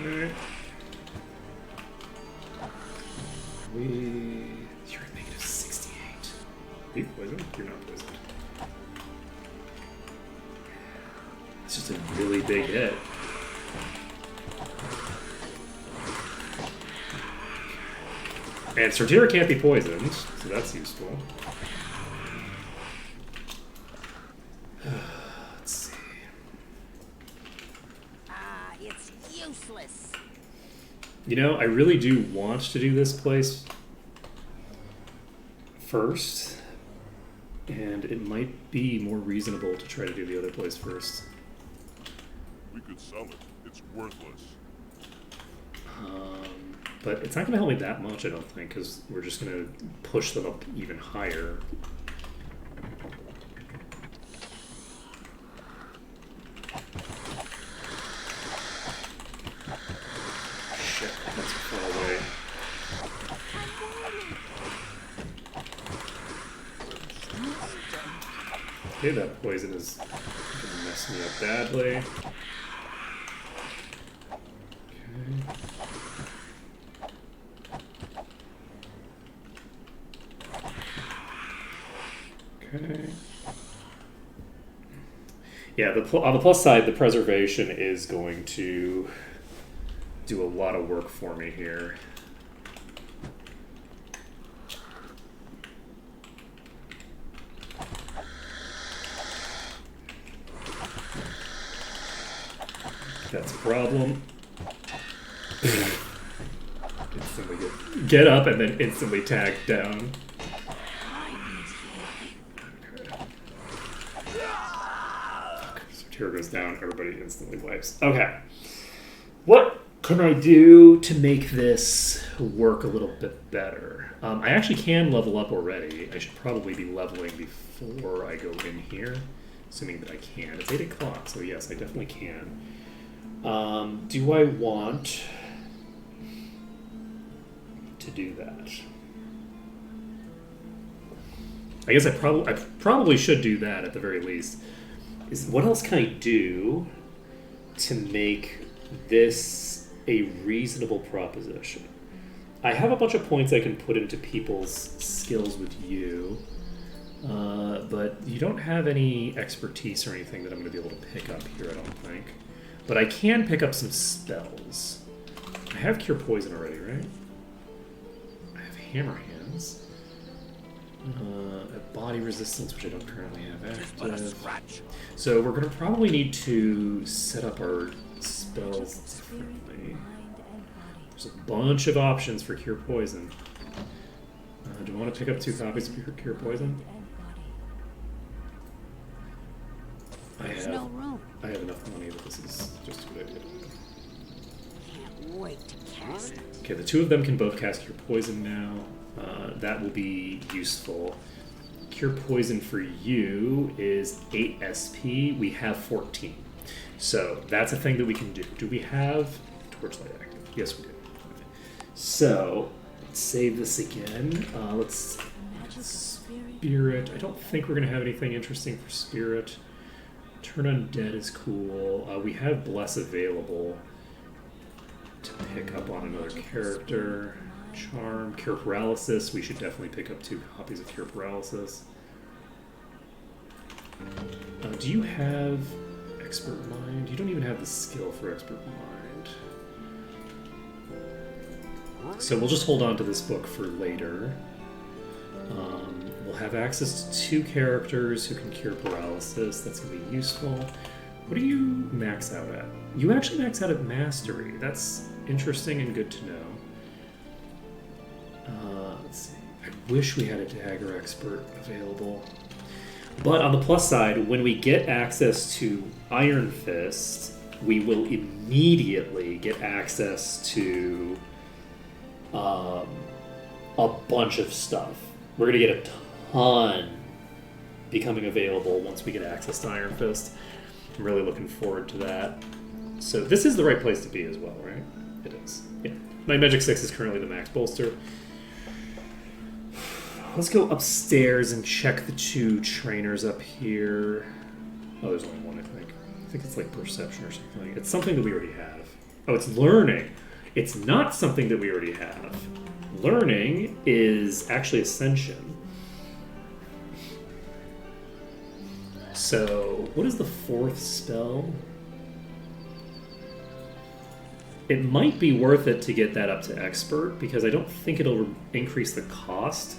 okay. You're at negative 68. Are you poisoned? You're not poisoned. It's just a really big hit. And Sortira can't be poisoned, so that's useful. Let's see. Ah, it's useless. You know, I really do want to do this place first, and it might be more reasonable to try to do the other place first. We could sell it. It's worthless. But it's not going to help me that much, I don't think, because we're just going to push them up even higher. Shit, that's far away. Okay, that poison is going to mess me up badly. Okay. Yeah, on the plus side, the preservation is going to do a lot of work for me here. That's a problem. Instantly get up and then instantly tag down. So tear goes down, everybody instantly wipes. Okay. What can I do to make this work a little bit better? I actually can level up already. I should probably be leveling before I go in here, assuming that I can. It's 8 o'clock, so yes, I definitely can. Do I want to do that? I guess I probably should do that at the very least. What else can I do to make this a reasonable proposition? I have a bunch of points I can put into people's skills with you, but you don't have any expertise or anything that I'm going to be able to pick up here, I don't think. But I can pick up some spells. I have Cure Poison already, right? I have Hammer Hands. Body Resistance, which I don't currently have active. So we're going to probably need to set up our spells differently. There's a bunch of options for Cure Poison. Do I want to pick up 2 copies of Cure Poison? I have enough money that this is just a good idea. Can't wait to cast it. Okay, the 2 of them can both cast Cure Poison now. That will be useful. Cure Poison for you is 8 SP. We have 14. So that's a thing that we can do. Do we have Torchlight active? Yes, we do. Okay. So let's save this again. Let's Spirit. I don't think we're going to have anything interesting for Spirit. Turn Undead is cool. We have Bless available to pick up on another character. Charm, Cure Paralysis. We should definitely pick up 2 copies of Cure Paralysis. Do you have Expert Mind? You don't even have the skill for Expert Mind. So we'll just hold on to this book for later. We'll have access to 2 characters who can cure paralysis. That's going to be useful. What do you max out at? You actually max out at Mastery. That's interesting and good to know. Let's see. I wish we had a Dagger Expert available. But on the plus side, when we get access to Iron Fist, we will immediately get access to a bunch of stuff. We're going to get a ton becoming available once we get access to Iron Fist. I'm really looking forward to that. So this is the right place to be as well, right? It is. Yeah. My Magic 6 is currently the max bolster. Let's go upstairs and check the 2 trainers up here. Oh, there's only one, I think. I think it's like Perception or something. It's something that we already have. Oh, it's Learning. It's not something that we already have. Learning is actually Ascension. So, what is the 4th spell? It might be worth it to get that up to Expert, because I don't think it'll increase the cost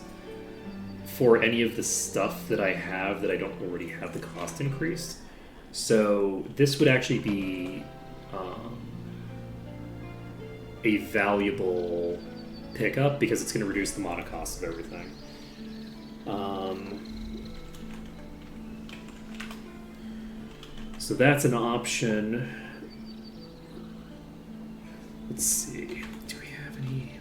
for any of the stuff that I have that I don't already have the cost increased. So this would actually be a valuable pickup because it's going to reduce the mana cost of everything. So that's an option. Let's see. Do we have any...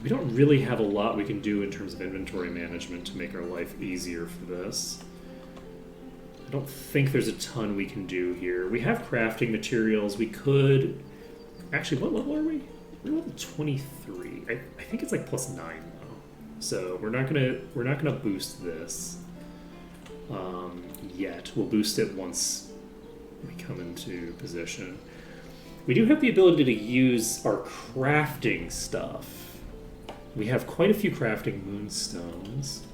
We don't really have a lot we can do in terms of inventory management to make our life easier for this. I don't think there's a ton we can do here. We have crafting materials. We could... Actually, what level are we? We're level 23. I think it's like +9 though. So we're not gonna boost this yet. We'll boost it once we come into position. We do have the ability to use our crafting stuff. We have quite a few crafting moonstones.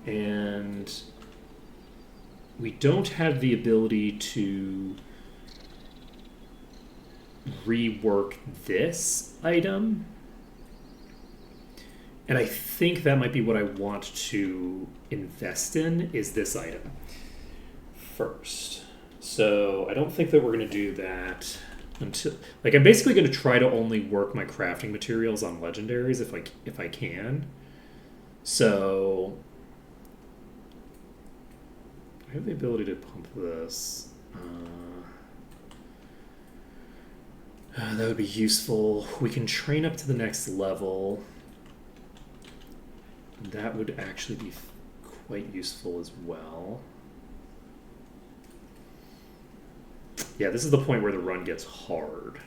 And we don't have the ability to rework this item. And I think that might be what I want to invest in, is this item first. So I don't think that we're going to do that until, like, I'm basically going to try to only work my crafting materials on legendaries if I can. So I have the ability to pump this. That would be useful. We can train up to the next level. That would actually be quite useful as well. Yeah, this is the point where the run gets hard.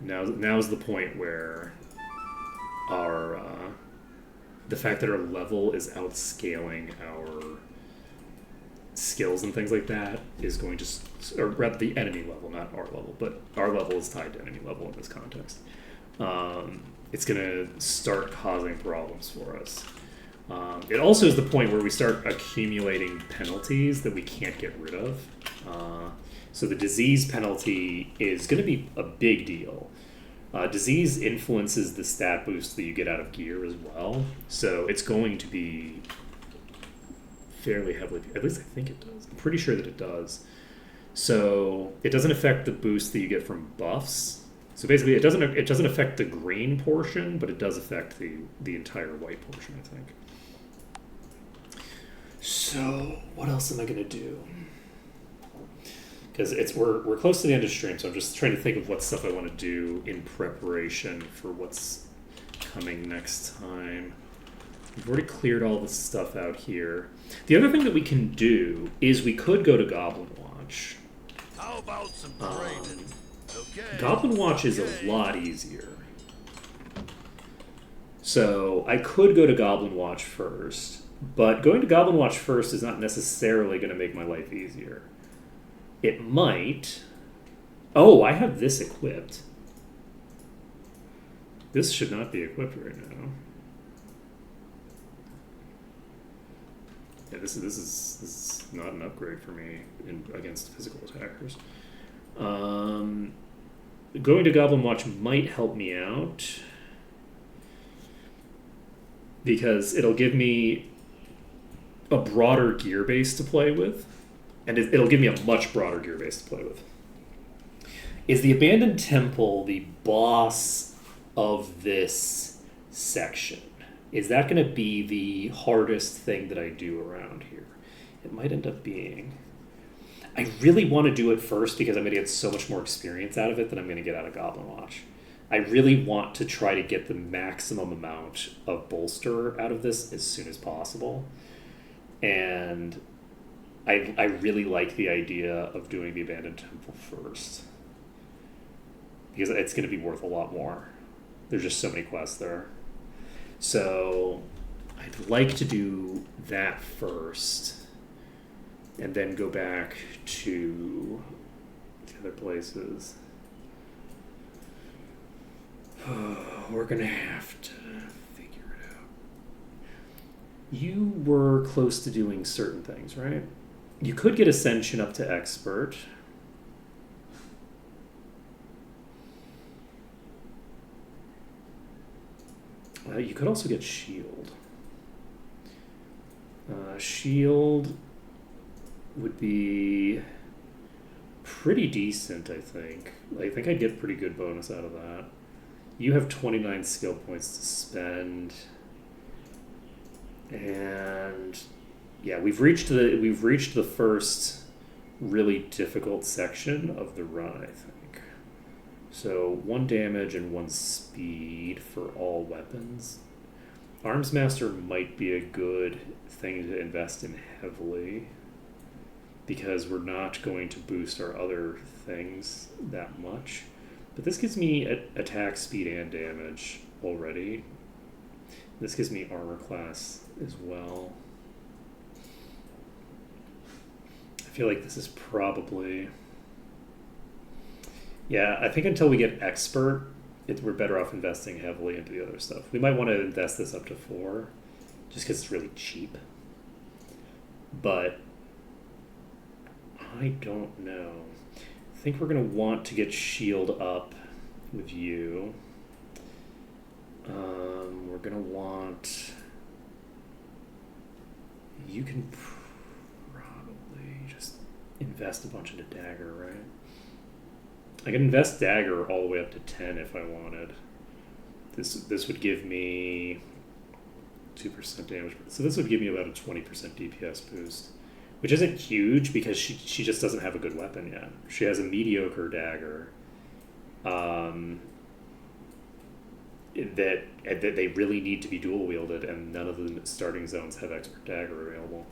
Now's the point where our the fact that our level is outscaling our skills and things like that is going to, or rather the enemy level, not our level, but our level is tied to enemy level in this context. It's going to start causing problems for us. It also is the point where we start accumulating penalties that we can't get rid of. So the disease penalty is going to be a big deal. Disease influences the stat boost that you get out of gear as well. So it's going to be fairly heavily, at least I think it does. I'm pretty sure that it does. So it doesn't affect the boost that you get from buffs. So basically it doesn't affect the green portion, but it does affect the entire white portion, I think. So what else am I gonna do? Because we're close to the end of stream, so I'm just trying to think of what stuff I want to do in preparation for what's coming next time. We've already cleared all this stuff out here. The other thing that we can do is we could go to Goblin Watch. How about some training? Okay. Goblin Watch is a lot easier. So I could go to Goblin Watch first, but going to Goblin Watch first is not necessarily going to make my life easier. It might. Oh, I have this equipped. This should not be equipped right now. Yeah, this is not an upgrade for me against physical attackers. Going to Goblin Watch might help me out because it'll give me a broader gear base to play with, and it'll give me a much broader gear base to play with. Is the Abandoned Temple the boss of this section? Is that going to be the hardest thing that I do around here? It might end up being. I really want to do it first because I'm going to get so much more experience out of it than I'm going to get out of Goblin Watch. I really want to try to get the maximum amount of bolster out of this as soon as possible. And I really like the idea of doing the Abandoned Temple first, because it's going to be worth a lot more. There's just so many quests there. So I'd like to do that first, and then go back to the other places. We're going to have to figure it out. You were close to doing certain things, right? You could get Ascension up to Expert. You could also get Shield. Shield would be pretty decent, I think. I think I'd get pretty good bonus out of that. You have 29 skill points to spend. And yeah, we've reached the first really difficult section of the run, I think. So 1 damage and 1 speed for all weapons. Arms Master might be a good thing to invest in heavily, because we're not going to boost our other things that much. But this gives me attack, speed, and damage already. This gives me armor class as well. I feel like this is probably... Yeah, I think until we get Expert, we're better off investing heavily into the other stuff. We might want to invest this up to 4, just because it's really cheap. But I don't know. I think we're going to want to get shield up with you. We're going to want... You can probably just invest a bunch into dagger, right? I can invest dagger all the way up to 10 if I wanted. This would give me 2% damage. So this would give me about a 20% DPS boost, which isn't huge because she just doesn't have a good weapon yet. She has a mediocre dagger. That they really need to be dual wielded, and none of the starting zones have expert dagger available.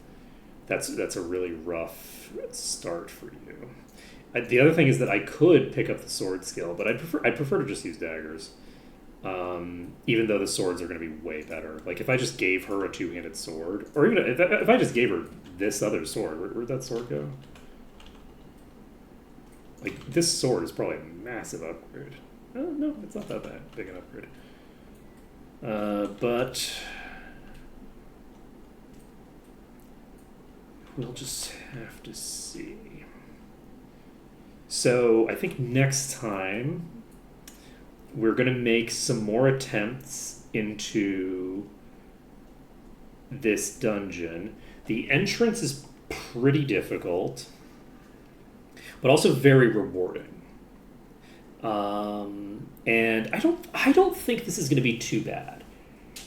That's a really rough start for you. The other thing is that I could pick up the sword skill, but I'd prefer to just use daggers. Even though the swords are going to be way better. Like if I just gave her a 2-handed sword, or even if I just gave her this other sword, where'd that sword go? Like this sword is probably a massive upgrade. Oh, no, it's not that big an upgrade. But we'll just have to see. So I think next time we're going to make some more attempts into this dungeon. The entrance is pretty difficult, but also very rewarding. And I don't think this is going to be too bad.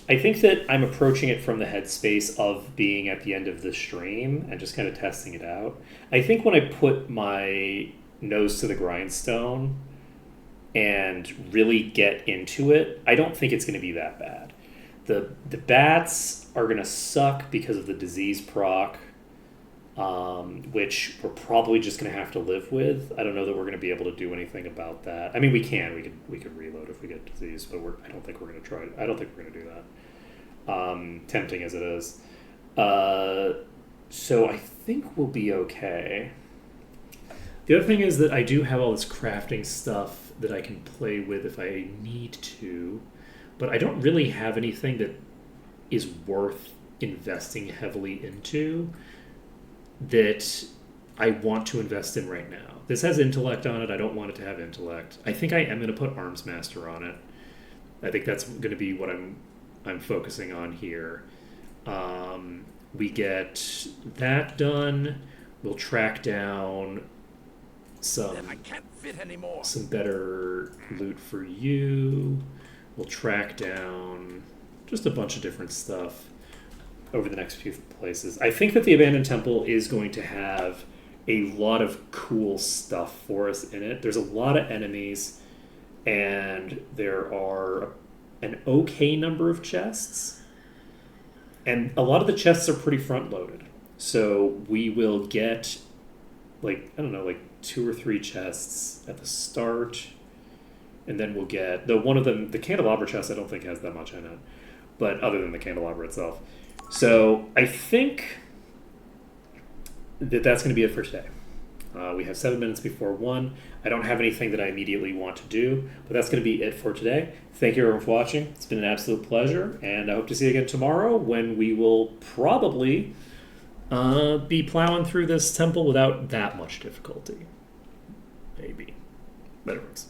I think that I'm approaching it from the headspace of being at the end of the stream and just kind of testing it out. I think when I put my nose to the grindstone and really get into it, I don't think it's going to be that bad. The bats are going to suck because of the disease proc, which we're probably just going to have to live with. I don't know that we're going to be able to do anything about that. I mean, we could reload if we get disease, but I don't think we're going to try it. I don't think we're going to do that. Tempting as it is. So I think we'll be okay. The other thing is that I do have all this crafting stuff that I can play with if I need to, but I don't really have anything that is worth investing heavily into that I want to invest in right now. This has intellect on it. I don't want it to have intellect. I think I am going to put Arms Master on it. I think that's going to be what I'm focusing on here. We get that done. We'll track down I can't fit anymore. some better loot for you. We'll track down just a bunch of different stuff over the next few places. I think that the Abandoned Temple is going to have a lot of cool stuff for us in it. There's a lot of enemies, and there are an okay number of chests. And a lot of the chests are pretty front-loaded. So we will get, like 2 or 3 chests at the start, and then we'll get one of them, the candelabra chest I don't think has that much in it, but other than the candelabra itself. So I think that that's going to be it for today. We have 7 minutes before 1. I don't have anything that I immediately want to do, but that's going to be it for today. Thank you everyone for watching. It's been an absolute pleasure, and I hope to see you again tomorrow when we will probably be plowing through this temple without that much difficulty. Maybe. But it works.